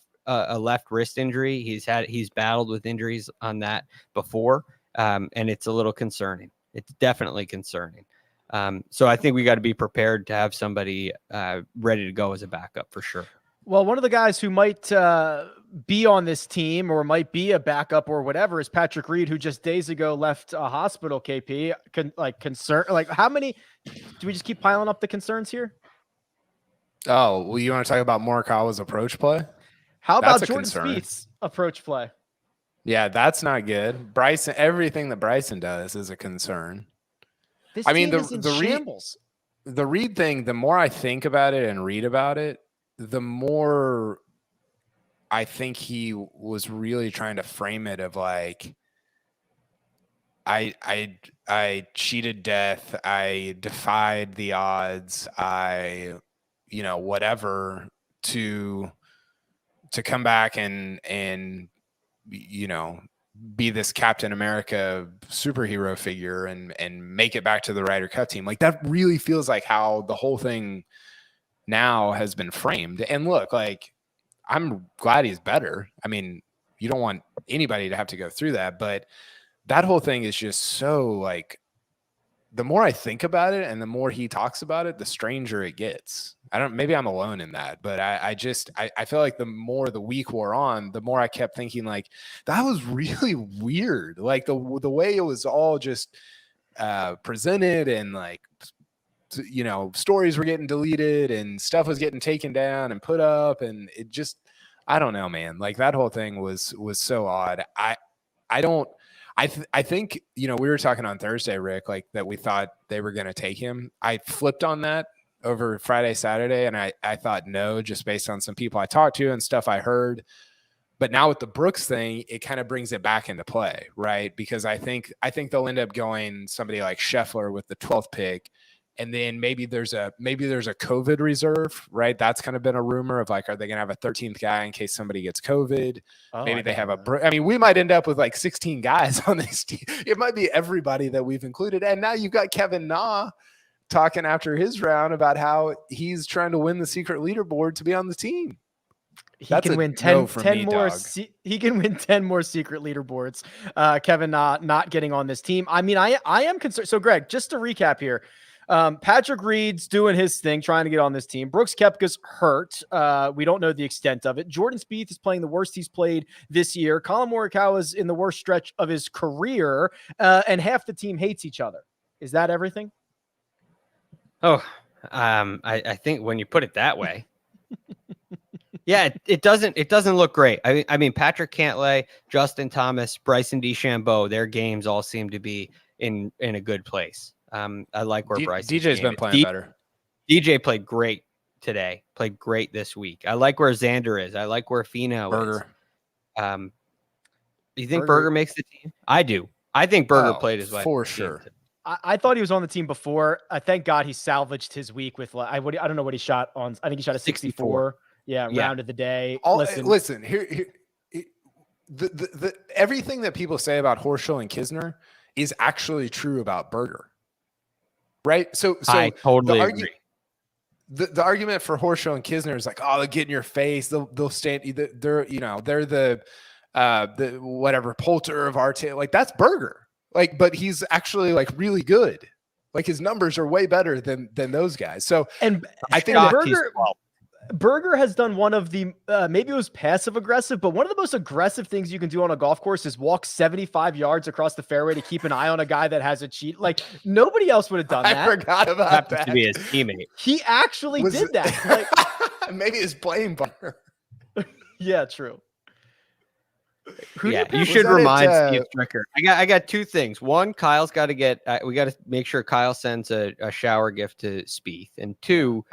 wrist injury. He's battled with injuries on that before, and it's a little concerning. It's definitely concerning. So I think we got to be prepared to have somebody ready to go as a backup for sure. well, one of the guys who might be on this team or might be a backup or whatever is Patrick Reed, who just days ago left a hospital. KP, how many? Do we just keep piling up the concerns here? Oh, well, you want to talk about Morikawa's approach play? How That's about a Jordan concern. Spieth's approach play? Yeah, that's not good. Bryson, everything that Bryson does is a concern. This I mean, team is in shambles. The Reed thing, the more I think about it and read about it, the more I think he was really trying to frame it of like, I cheated death. I defied the odds. Whatever to come back and be this Captain America superhero figure and make it back to the Ryder Cup team. Like that really feels like how the whole thing now has been framed. And look, like I'm glad he's better. I mean, you don't want anybody to have to go through that, but that whole thing is just so like, the more I think about it and the more he talks about it, the stranger it gets. Maybe I'm alone in that, but I feel like the more the week wore on, the more I kept thinking like that was really weird. Like the way it was all just presented and like, stories were getting deleted and stuff was getting taken down and put up. And it just, I don't know, man, like that whole thing was so odd. I think, we were talking on Thursday, Rick, like that we thought they were going to take him. I flipped on that over Friday, Saturday. And I thought no, just based on some people I talked to and stuff I heard. But now with the Brooks thing, it kind of brings it back into play, right? Because I think they'll end up going somebody like Scheffler with the 12th pick. And then maybe there's a COVID reserve, right? That's kind of been a rumor of like, are they going to have a 13th guy in case somebody gets COVID? Maybe they have we might end up with like 16 guys on this team. It might be everybody that we've included. And now you've got Kevin Na talking after his round about how he's trying to win the secret leaderboard to be on the team. He can win 10 more. He can win 10 more secret leaderboards. Kevin Na not getting on this team. I mean, I am concerned. So Greg, just to recap here, Patrick Reed's doing his thing, trying to get on this team. Brooks Koepka's hurt. We don't know the extent of it. Jordan Spieth is playing the worst he's played this year. Collin Morikawa's in the worst stretch of his career, and half the team hates each other. Is that everything? Oh, I think when you put it that way, yeah, it doesn't look great. I mean, Patrick Cantlay, Justin Thomas, Bryson DeChambeau, their games all seem to be in a good place. I like where Bryson DJ's been playing better. DJ played great today. Played great this week. I like where Xander is. I like where Finau is. You think Berger makes the team? I do. I think Berger played as well for sure. I thought he was on the team before. Thank God he salvaged his week with I don't know what he shot on. I think he shot a 64. Yeah, round of the day. Listen here. The everything that people say about Horschel and Kisner is actually true about Berger. Right? So I totally agree. The argument for Horschel and Kisner is like, oh, they'll get in your face. They'll stand. They're the whatever Poulter of our tail. Like that's Berger. Like, but he's actually like really good. Like his numbers are way better than those guys. So, and I think Berger has done one of the maybe it was passive aggressive, but one of the most aggressive things you can do on a golf course is walk 75 yards across the fairway to keep an eye on a guy that has a cheat. Like nobody else would have done that. I forgot about that. To be his teammate. He actually did that. Like, Maybe his playing partner. Yeah, true. Who do Yeah, pick? you should remind Steve Stricker. I got two things. One, Kyle's got to get. We got to make sure Kyle sends a shower gift to Spieth, and two,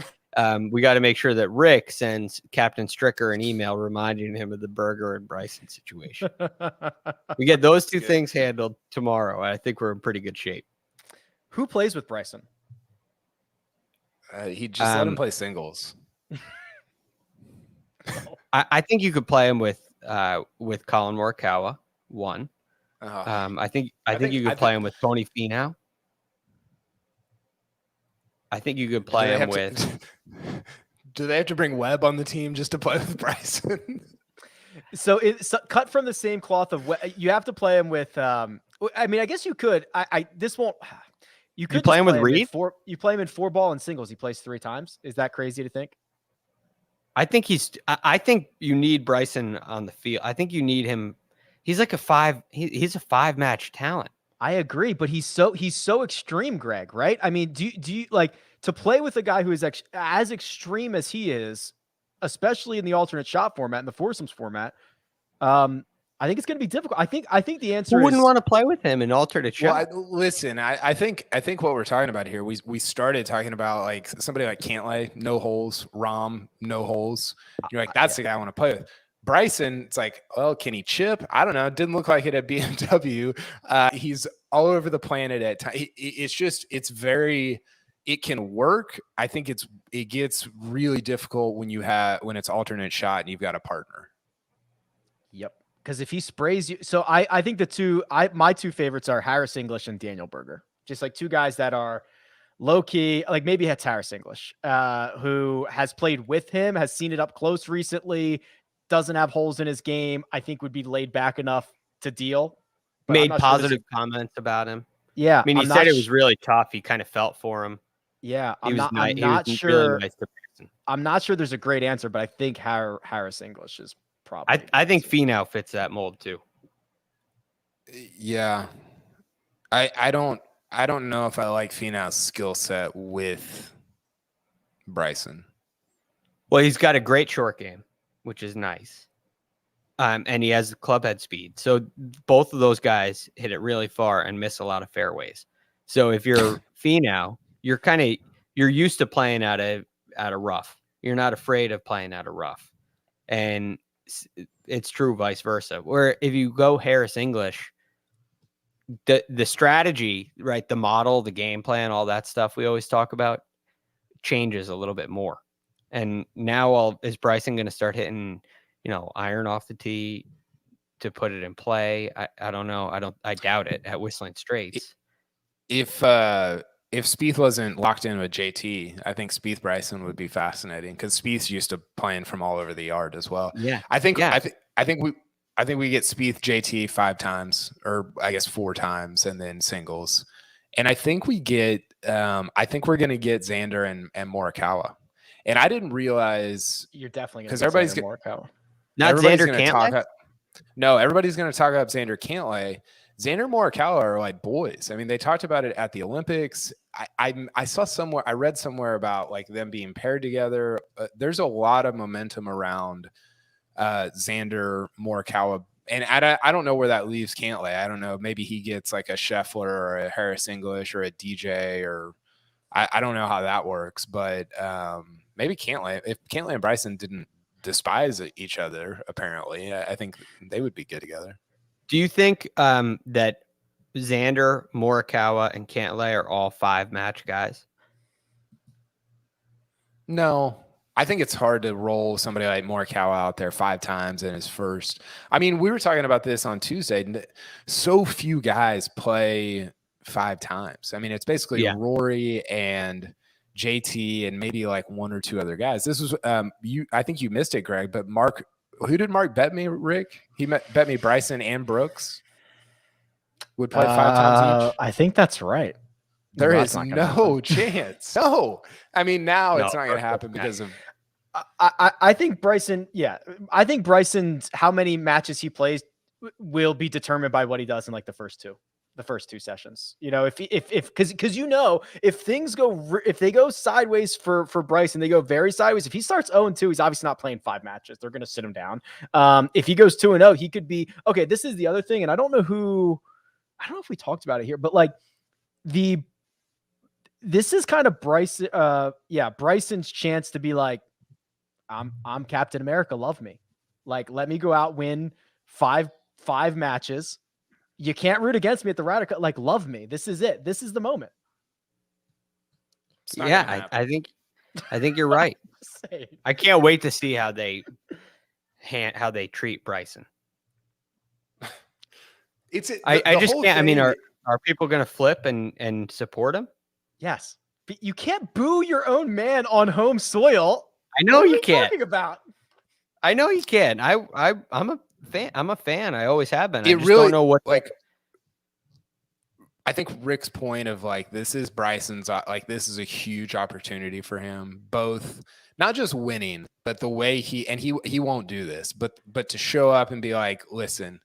we got to make sure that Rick sends Captain Stricker an email reminding him of the Berger and Bryson situation. We get those two things handled tomorrow. I think we're in pretty good shape. Who plays with Bryson? He just let him play singles. I think you could play him with Colin Morikawa. One. I think you could play him with Tony Finau. I think you could play him with. Do they have to bring Webb on the team just to play with Bryson? So it's cut from the same cloth of you have to play him with. I mean, I guess you could. This won't. You could play him with Reed. You play him in 4-ball and singles. He plays 3 times. Is that crazy to think? I think I think you need Bryson on the field. I think you need him. He's like a 5. He's a 5-match talent. I agree, but he's so extreme, Greg. Right? I mean, do you like to play with a guy who is as extreme as he is, especially in the alternate shot format and the foursomes format? I think it's going to be difficult. I think the answer. Who wouldn't want to play with him in alternate shot? Well, listen, I think what we're talking about here, we started talking about like somebody like Cantlay, no holes, Rahm, no holes. You're like, that's the guy I want to play with. Bryson, it's like, well, can he chip? I don't know. It didn't look like it at BMW. He's all over the planet at times. It can work. I think it gets really difficult when it's alternate shot and you've got a partner. Yep. Because if he sprays you, so I think my two favorites are Harris English and Daniel Berger. Just like two guys that are low key, like maybe it's Harris English, who has played with him, has seen it up close recently, doesn't have holes in his game. I think would be laid back enough to deal. Made positive comments about him. Yeah, I mean, he said it was really tough. He kind of felt for him. Yeah, I'm not sure. Really nice to Bryson. I'm not sure there's a great answer, but I think Harris English is. Probably. I think Finau fits that mold too. Yeah. I don't know if I like Finau's skill set with Bryson. Well, he's got a great short game, which is nice. And he has club head speed. So both of those guys hit it really far and miss a lot of fairways. So if you're Finau, you're used to playing out of rough. You're not afraid of playing out of rough. And it's true vice versa, where if you go Harris English, the strategy, right, the model, the game plan, all that stuff we always talk about changes a little bit more. And now is Bryson going to start hitting, iron off the tee to put it in play? I don't know. I doubt it at Whistling Straits. If Spieth wasn't locked in with JT, I think Spieth Bryson would be fascinating because Spieth's used to playing from all over the yard as well. Yeah, I think we get Spieth JT 5 times, or I guess 4 times, and then singles. And I think we get. I think we're going to get Xander and Morikawa. And I didn't realize you're definitely because everybody's Morikawa. Not Xander Cantlay. No, everybody's going to talk about Xander Cantlay. Xander and Morikawa are like boys. I mean, they talked about it at the Olympics. I saw somewhere, I read somewhere about like them being paired together. There's a lot of momentum around Xander, Morikawa, and I don't know where that leaves Cantlay. I don't know. Maybe he gets like a Scheffler or a Harris English or a DJ, or I don't know how that works. But maybe Cantlay. If Cantlay and Bryson didn't despise each other, apparently, I think they would be good together. Do you think that Xander, Morikawa, and Cantlay are all 5-match guys? No. I think it's hard to roll somebody like Morikawa out there 5 times in his first. I mean, we were talking about this on Tuesday. So few guys play 5 times. I mean, it's basically Rory and JT and maybe like 1 or 2 other guys. This was I think you missed it, Greg, but Mark. Who did Mark bet me, Rick? He bet me Bryson and Brooks would play 5 times each. I think that's right. There is no chance. No. I mean, now it's not going to happen because of. I think Bryson, I think Bryson's how many matches he plays will be determined by what he does in like the first 2. the first 2 sessions. You know, because if they go sideways for Bryson, they go very sideways. If he starts 0-2, he's obviously not playing 5 matches. They're going to sit him down. If he goes 2-0, he could be okay. This is the other thing, and I don't know if we talked about it here, but like this is kind of Bryson's chance to be like, I'm Captain America, love me. Like, let me go out, win 5 matches. You can't root against me at the Ryder Cup. Like, love me. This is it. This is the moment. Yeah, I think you're right. I can't wait to see how they treat Bryson. I just can't. I mean, are people going to flip and support him? Yes, but you can't boo your own man on home soil. I know what you are can't. Talking about? I know you can. I'm a fan. I'm a fan. I always have been. I just really don't know what like. I think Rick's point of like this is Bryson's like this is a huge opportunity for him, both not just winning, but the way he won't do this, but to show up and be like, listen,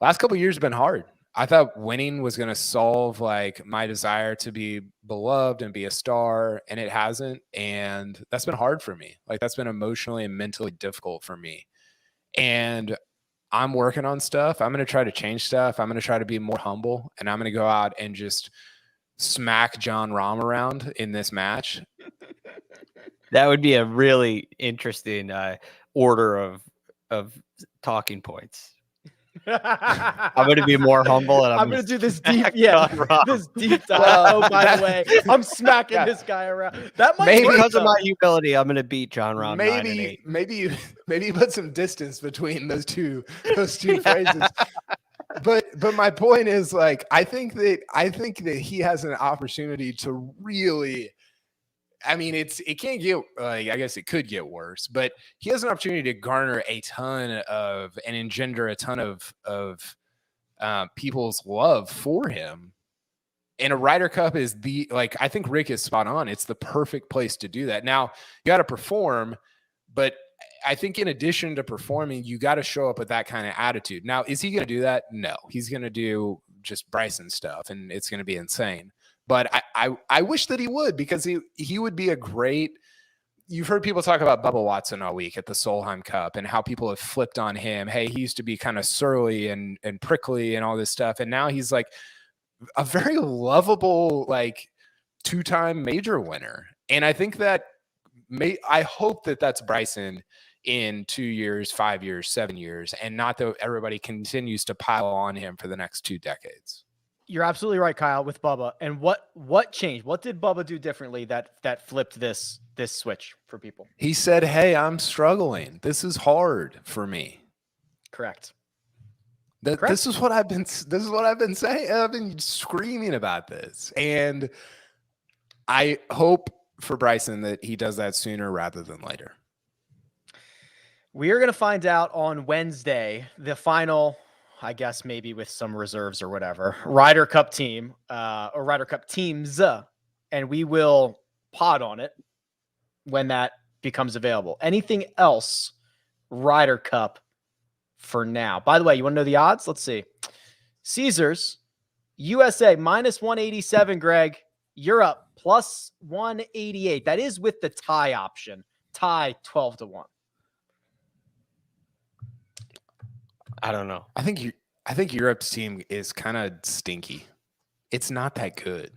last couple of years have been hard. I thought winning was going to solve like my desire to be beloved and be a star, and it hasn't. And that's been hard for me. Like that's been emotionally and mentally difficult for me. And I'm working on stuff. I'm going to try to change stuff. I'm going to try to be more humble, and I'm going to go out and just smack Jon Rahm around in this match. That would be a really interesting order of talking points. I'm going to be more humble, and I'm going to do this deep, this deep dive. Oh, by the way, I'm smacking this guy around. That might maybe because of my humility, I'm going to beat Jon Rahm. Maybe you put some distance between those two phrases. But my point is, like, I think that he has an opportunity to really. I mean, it can't get I guess it could get worse, but he has an opportunity to garner a ton of and engender a ton of people's love for him. And a Ryder Cup is I think Rick is spot on. It's the perfect place to do that. Now you got to perform, but I think in addition to performing, you got to show up with that kind of attitude. Now, is he going to do that? No, he's going to do just Bryson stuff, and it's going to be insane. But I wish that he would, because he would be a great. You've heard people talk about Bubba Watson all week at the Solheim Cup and how people have flipped on him. Hey, he used to be kind of surly and prickly and all this stuff, and now he's like a very lovable, like 2-time major winner. And I think that I hope that that's Bryson in 2 years, 5 years, 7 years, and not that everybody continues to pile on him for the next 2 decades. You're absolutely right, Kyle, with Bubba. And what changed? What did Bubba do differently that flipped this switch for people? He said, "Hey, I'm struggling. This is hard for me." Correct. This is what I've been saying. I've been screaming about this. And I hope for Bryson that he does that sooner rather than later. We are going to find out on Wednesday, the final, I guess maybe with some reserves or whatever, Ryder Cup team or Ryder Cup teams, and we will pod on it when that becomes available. Anything else Ryder Cup for now? By the way, you want to know the odds? Let's see. Caesars, USA -187, Greg. Europe +188. That is with the tie option. Tie 12-1. I don't know. I think Europe's team is kind of stinky. It's not that good.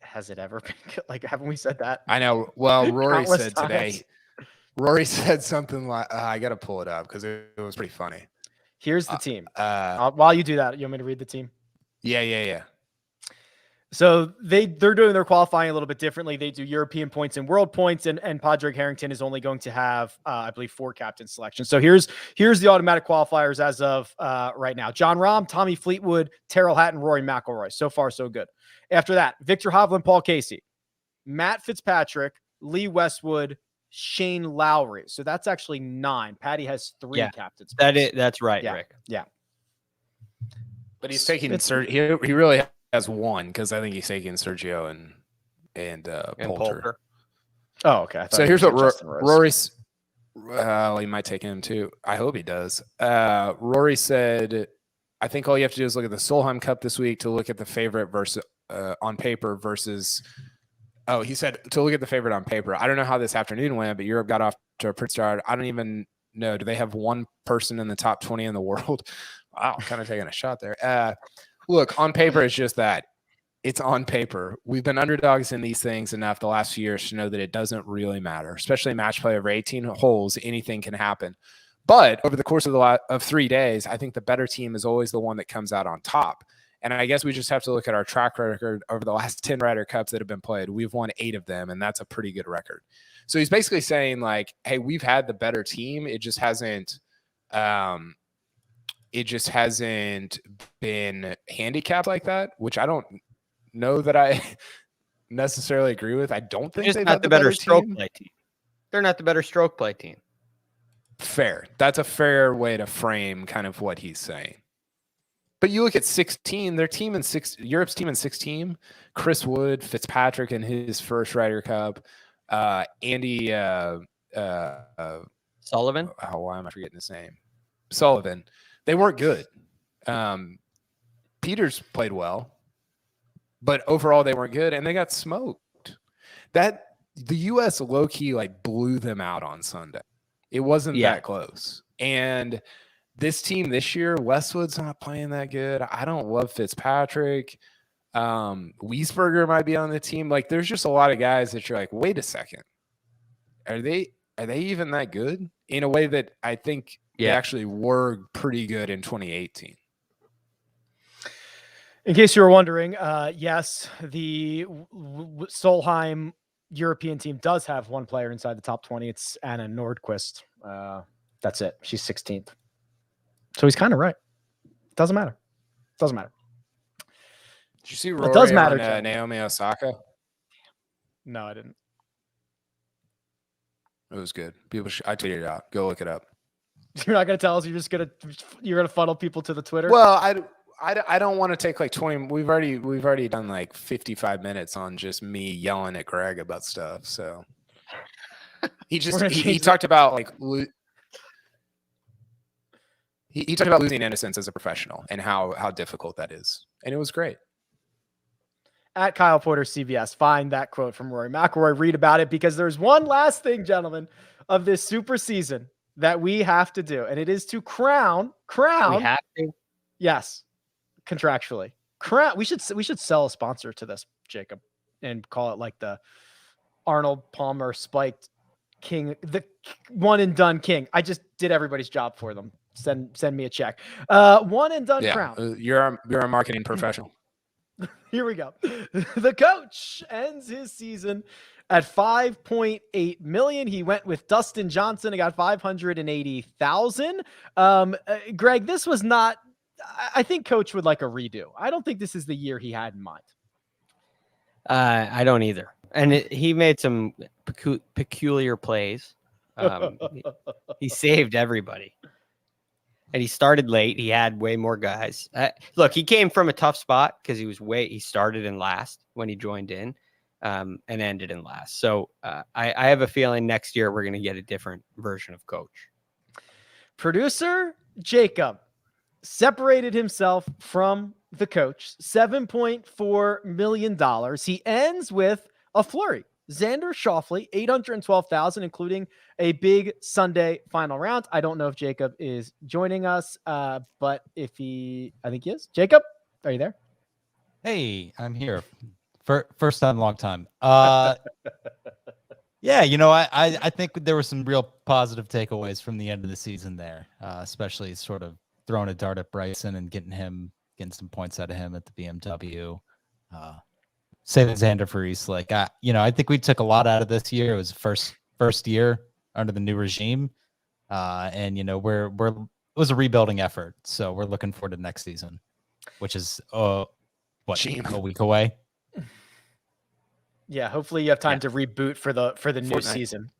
Has it ever been good? Like, haven't we said that? I know. Well, Rory said times. today. Rory said something like, I got to pull it up because it was pretty funny. Here's the team. While you do that, you want me to read the team? Yeah. So they're doing their qualifying a little bit differently. They do European points and world points, and Padraig Harrington is only going to have, I believe, 4 captain selections. So here's the automatic qualifiers as of right now. Jon Rahm, Tommy Fleetwood, Tyrrell Hatton, Rory McIlroy. So far, so good. After that, Victor Hovland, Paul Casey, Matt Fitzpatrick, Lee Westwood, Shane Lowry. So that's actually 9. Patty has 3 captains. That's right, yeah. Rick. Yeah. But he's taking he really has 1 because I think he's taking Sergio and Poulter. Oh, okay. So here's what Rory's. He might take him too. I hope he does. Rory said I think all you have to do is look at the Solheim Cup this week to look at the favorite versus on paper versus. Oh, he said to look at the favorite on paper. I don't know how this afternoon went, but Europe got off to a pretty start. I don't even know. Do they have one person in the top 20 in the world? Wow, kind of taking a shot there. Look, on paper, it's just that. It's on paper. We've been underdogs in these things enough the last few years to know that it doesn't really matter, especially match play over 18 holes. Anything can happen. But over the course of 3 days, I think the better team is always the one that comes out on top. And I guess we just have to look at our track record over the last 10 Ryder Cups that have been played. We've won 8 of them, and that's a pretty good record. So he's basically saying, like, hey, we've had the better team. It just hasn't been handicapped like that, which I don't know that I necessarily agree with. I don't think they've not the better stroke play team. They're not the better stroke play team. Fair. That's a fair way to frame kind of what he's saying. But you look at 16, Europe's team in 16, Chris Wood, Fitzpatrick in his first Ryder Cup, Andy Sullivan. Why am I forgetting his name? Sullivan. They weren't good. Peters played well, but overall they weren't good, and they got smoked. The U.S. low-key like blew them out on Sunday. It wasn't that close. And this team this year, Westwood's not playing that good. I don't love Fitzpatrick. Wiesberger might be on the team. Like, there's just a lot of guys that you're like, wait a second. Are they even that good? In a way that I think they actually were pretty good in 2018. In case you were wondering, yes, the Solheim European team does have one player inside the top 20. It's Anna Nordqvist. That's it. She's 16th. So he's kind of right. Doesn't matter. Did you see Rory it does matter, on Naomi Osaka? No, I didn't. It was good. I tweeted it out. Go look it up. You're not going to tell us. You're gonna funnel people to the Twitter. Well, I don't want to take like 20. We've already done like 55 minutes on just me yelling at Greg about stuff. So he talked about like he talked about losing innocence as a professional and how difficult that is, and it was great. At Kyle Porter CBS, find that quote from Rory McIlroy. Read about it, because there's one last thing, gentlemen, of this super season that we have to do, and it is to crown. We have to. Yes. Contractually, we should sell a sponsor to this, Jacob, and call it like the Arnold Palmer spiked king, the one and done king. I just did everybody's job for them. Send me a check. One and done crown. You're a marketing professional. Here we go. The coach ends his season at $5.8 million. He went with Dustin Johnson and got $580,000. Greg, this was not. I think coach would like a redo. I don't think this is the year he had in mind. I don't either. And he made some peculiar plays. He saved everybody. And he started late. He had way more guys. Look, he came from a tough spot because he started in last when he joined in and ended in last. So I have a feeling next year we're going to get a different version of coach. Producer Jacob separated himself from the coach, $7.4 million. He ends with a flurry. Xander Schauffele, $812,000, including a big Sunday final round. I don't know if Jacob is joining us, but I think he is. Jacob, are you there? Hey, I'm here. First time, long time. Yeah, I think there were some real positive takeaways from the end of the season there, especially sort of throwing a dart at Bryson and getting some points out of him at the BMW. Saving Xander for Eastlake. I think we took a lot out of this year. It was first year under the new regime, and it was a rebuilding effort. So we're looking forward to next season, which is a week away. Yeah, hopefully you have time to reboot for the new season.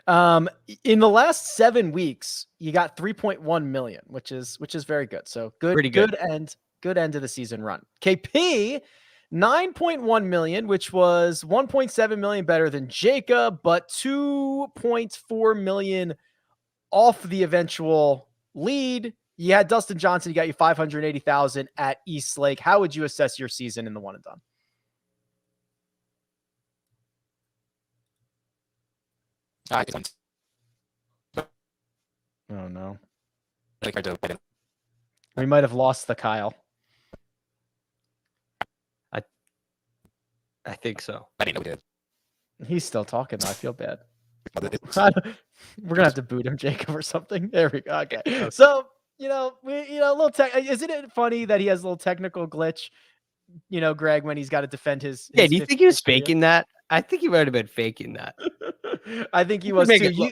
In the last 7 weeks, you got 3.1 million, which is very good. So good end of the season run. KP 9.1 million, which was 1.7 million better than Jacob, but 2.4 million off the eventual lead. You had Dustin Johnson. He got you 580,000 at East Lake. How would you assess your season in the one and done? Oh no. We might have lost the Kyle. I think so. I didn't know we did. He's still talking though. I feel bad. We're gonna have to boot him, Jacob, or something. There we go. Okay. So a little tech. Isn't it funny that he has a little technical glitch? Greg, when he's got to defend his. Yeah. Do you think he was faking that? I think he might have been faking that. I think he was too.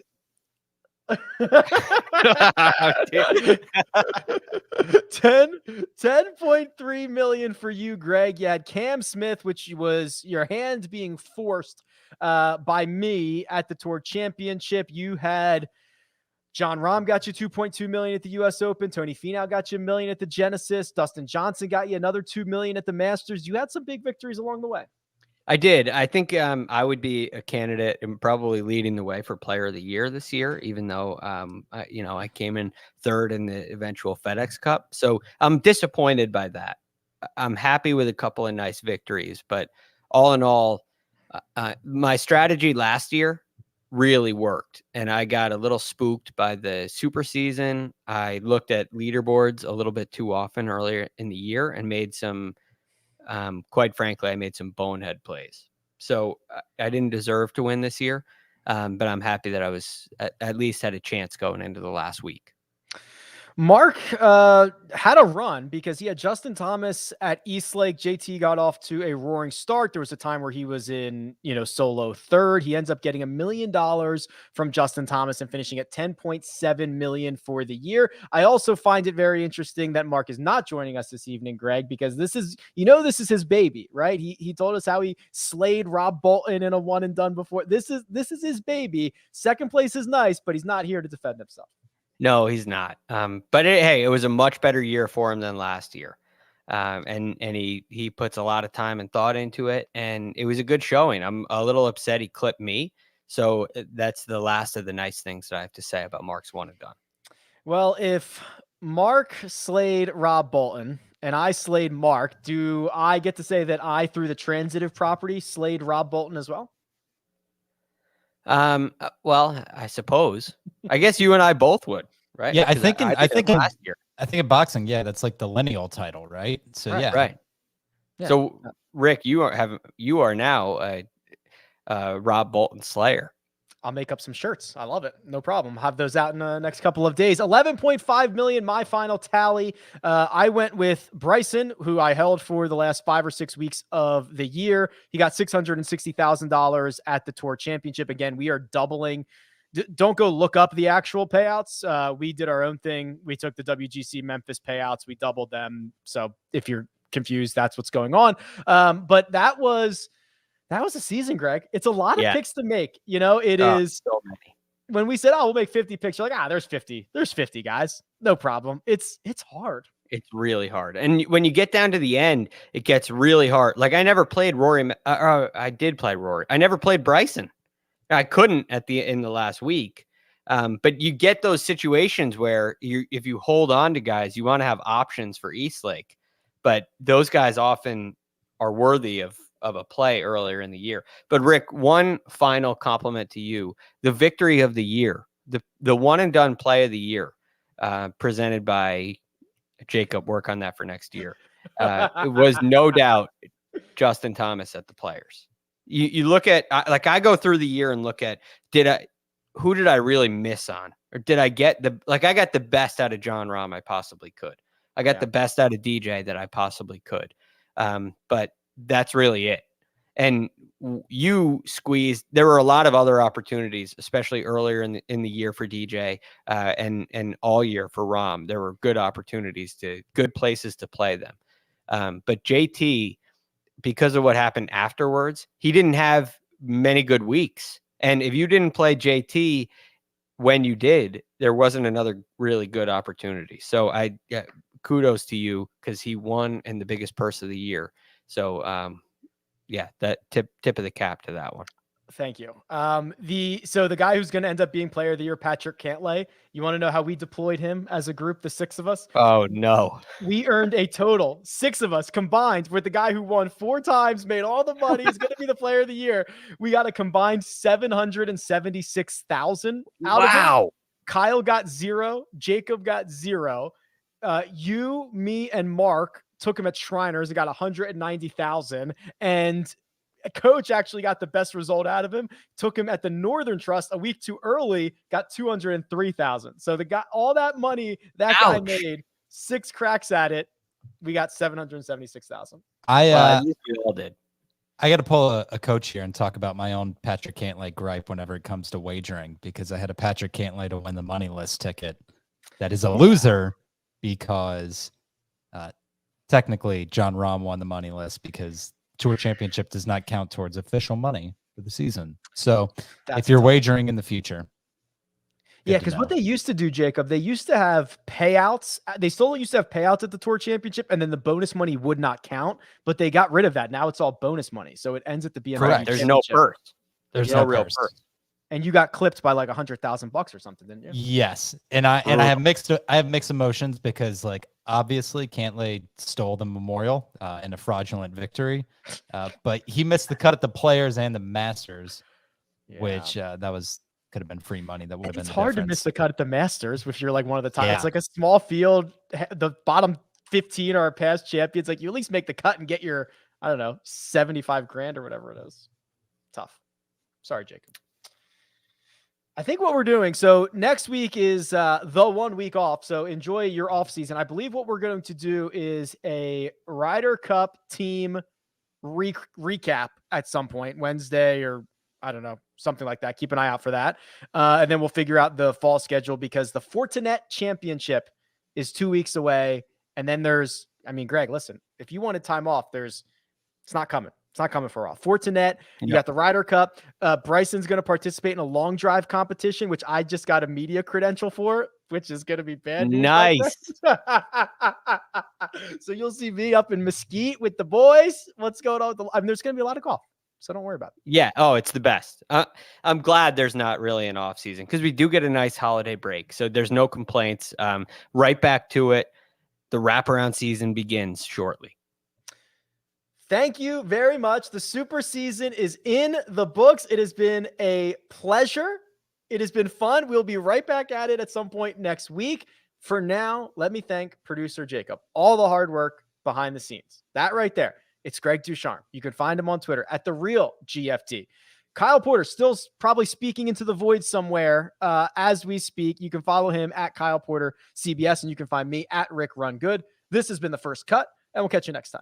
10.3 million for you, Greg. You had Cam Smith, which was your hand being forced by me at the Tour Championship. You had John Rahm got you 2.2 million at the US Open. Tony Finau got you $1 million at the Genesis. Dustin Johnson got you another 2 million at the Masters. You had some big victories along the way. I did. I think I would be a candidate and probably leading the way for Player of the Year this year, even though I came in third in the eventual FedEx Cup. So I'm disappointed by that. I'm happy with a couple of nice victories, but all in all, my strategy last year really worked, and I got a little spooked by the super season. I looked at leaderboards a little bit too often earlier in the year and made some. Quite frankly, I made some bonehead plays. So I didn't deserve to win this year, but I'm happy that I was at least had a chance going into the last week. Mark had a run because he had Justin Thomas at East Lake. JT got off to a roaring start. There was a time where he was in, solo third. He ends up getting $1 million from Justin Thomas and finishing at 10.7 million for the year. I also find it very interesting that Mark is not joining us this evening, Greg, because this is his baby, right? He told us how he slayed Rob Bolton in a one and done before. This is his baby. Second place is nice, but he's not here to defend himself. No, he's not. But it was a much better year for him than last year. And he puts a lot of time and thought into it, and it was a good showing. I'm a little upset he clipped me. So that's the last of the nice things that I have to say about Mark's one and done. Well, if Mark slayed Rob Bolton and I slayed Mark, do I get to say that I, through the transitive property, slayed Rob Bolton as well? Well, I suppose. I guess you and I both would, right? Yeah, I think last year. I think in boxing, yeah, that's like the lineal title, right? So Right, yeah, right. Yeah. So Rick, you are now a Rob Bolton slayer. I'll make up some shirts. I love it. No problem. Have those out in the next couple of days. 11.5 million, my final tally. I went with Bryson, who I held for the last 5 or 6 weeks of the year. He got $660,000 at the Tour Championship. Again, we are doubling. Don't go look up the actual payouts. We did our own thing. We took the WGC Memphis payouts. We doubled them. So if you're confused, that's what's going on. But that was a season, Greg. It's a lot of picks to make. It is so many. When we said, we'll make 50 picks, you're like, there's 50. There's 50 guys. No problem. It's hard. It's really hard. And when you get down to the end, it gets really hard. Like I never played Rory. I did play Rory. I never played Bryson. I couldn't in the last week. But you get those situations where if you hold on to guys, you want to have options for East Lake, but those guys often are worthy of a play earlier in the year. But Rick, one final compliment to you, the victory of the year, the one and done play of the year, presented by Jacob, work on that for next year. It was no doubt Justin Thomas at the Players. You look at, I go through the year and look at, who did I really miss on? Or did I get I got the best out of John Rahm I possibly could. I got the best out of DJ that I possibly could. But that's really it. And you squeezed, there were a lot of other opportunities, especially earlier in the year for DJ, and all year for Rahm. There were good opportunities good places to play them. But JT, because of what happened afterwards, he didn't have many good weeks. And if you didn't play JT when you did, there wasn't another really good opportunity. So kudos to you, because he won in the biggest purse of the year. So that tip of the cap to that one. Thank you. So the guy who's going to end up being player of the year, Patrick Cantlay, you want to know how we deployed him as a group, the 6 of us? Oh no. We earned a total, 6 of us combined with the guy who won 4 times, made all the money, is going to be the player of the year. We got a combined 776,000 out of him. Wow. Kyle got 0. Jacob got 0. You, me, and Mark took him at Shriners. It got 190,000. And Coach actually got the best result out of him. Took him at the Northern Trust a week too early, got 203,000. So the guy, all that money that guy made, 6 cracks at it. We got 776,000. At least we all did. I got to pull a coach here and talk about my own Patrick Cantlay gripe whenever it comes to wagering, because I had a Patrick Cantlay to win the money list ticket. That is a loser because technically John Rahm won the money list because Tour Championship does not count towards official money for the season. So if you're wagering in the future. Yeah, because what they used to do, Jacob, they used to have payouts. They still used to have payouts at the Tour Championship, and then the bonus money would not count, but they got rid of that. Now it's all bonus money. So it ends at the BMW. Correct. There's no purse. There's no real purse. And you got clipped by like $100,000 or something, didn't you? Yes. And I have mixed emotions because, like, obviously Cantlay stole the Memorial in a fraudulent victory, but he missed the cut at the Players and the Masters, which could have been free money. That would have been. It's hard to miss the cut at the Masters if you're like one of the top. Yeah. It's like a small field. The bottom 15 are past champions. Like, you at least make the cut and get your, I don't know, 75 grand or whatever it is. Tough. Sorry, Jacob. I think what we're doing, so next week is the 1 week off. So enjoy your off season. I believe what we're going to do is a Ryder Cup team recap at some point, Wednesday or I don't know, something like that. Keep an eye out for that. And then we'll figure out the fall schedule because the Fortinet Championship is 2 weeks away. And then there's, I mean, Greg, listen, if you wanted time off, it's not coming. It's not coming for all. Fortinet, you got the Ryder Cup. Bryson's going to participate in a long drive competition, which I just got a media credential for, which is going to be bad news. Nice. So you'll see me up in Mesquite with the boys. What's going on? There's going to be a lot of golf, so don't worry about it. Yeah. Oh, it's the best. I'm glad there's not really an off season because we do get a nice holiday break. So there's no complaints. Right back to it. The wraparound season begins shortly. Thank you very much. The super season is in the books. It has been a pleasure. It has been fun. We'll be right back at it at some point next week. For now, let me thank producer Jacob. All the hard work behind the scenes. That right there. It's Greg DuCharme. You can find him on Twitter at @TheRealGFT. Kyle Porter still probably speaking into the void somewhere as we speak. You can follow him at Kyle Porter CBS, and you can find me at Rick Run Good. This has been The First Cut, and we'll catch you next time.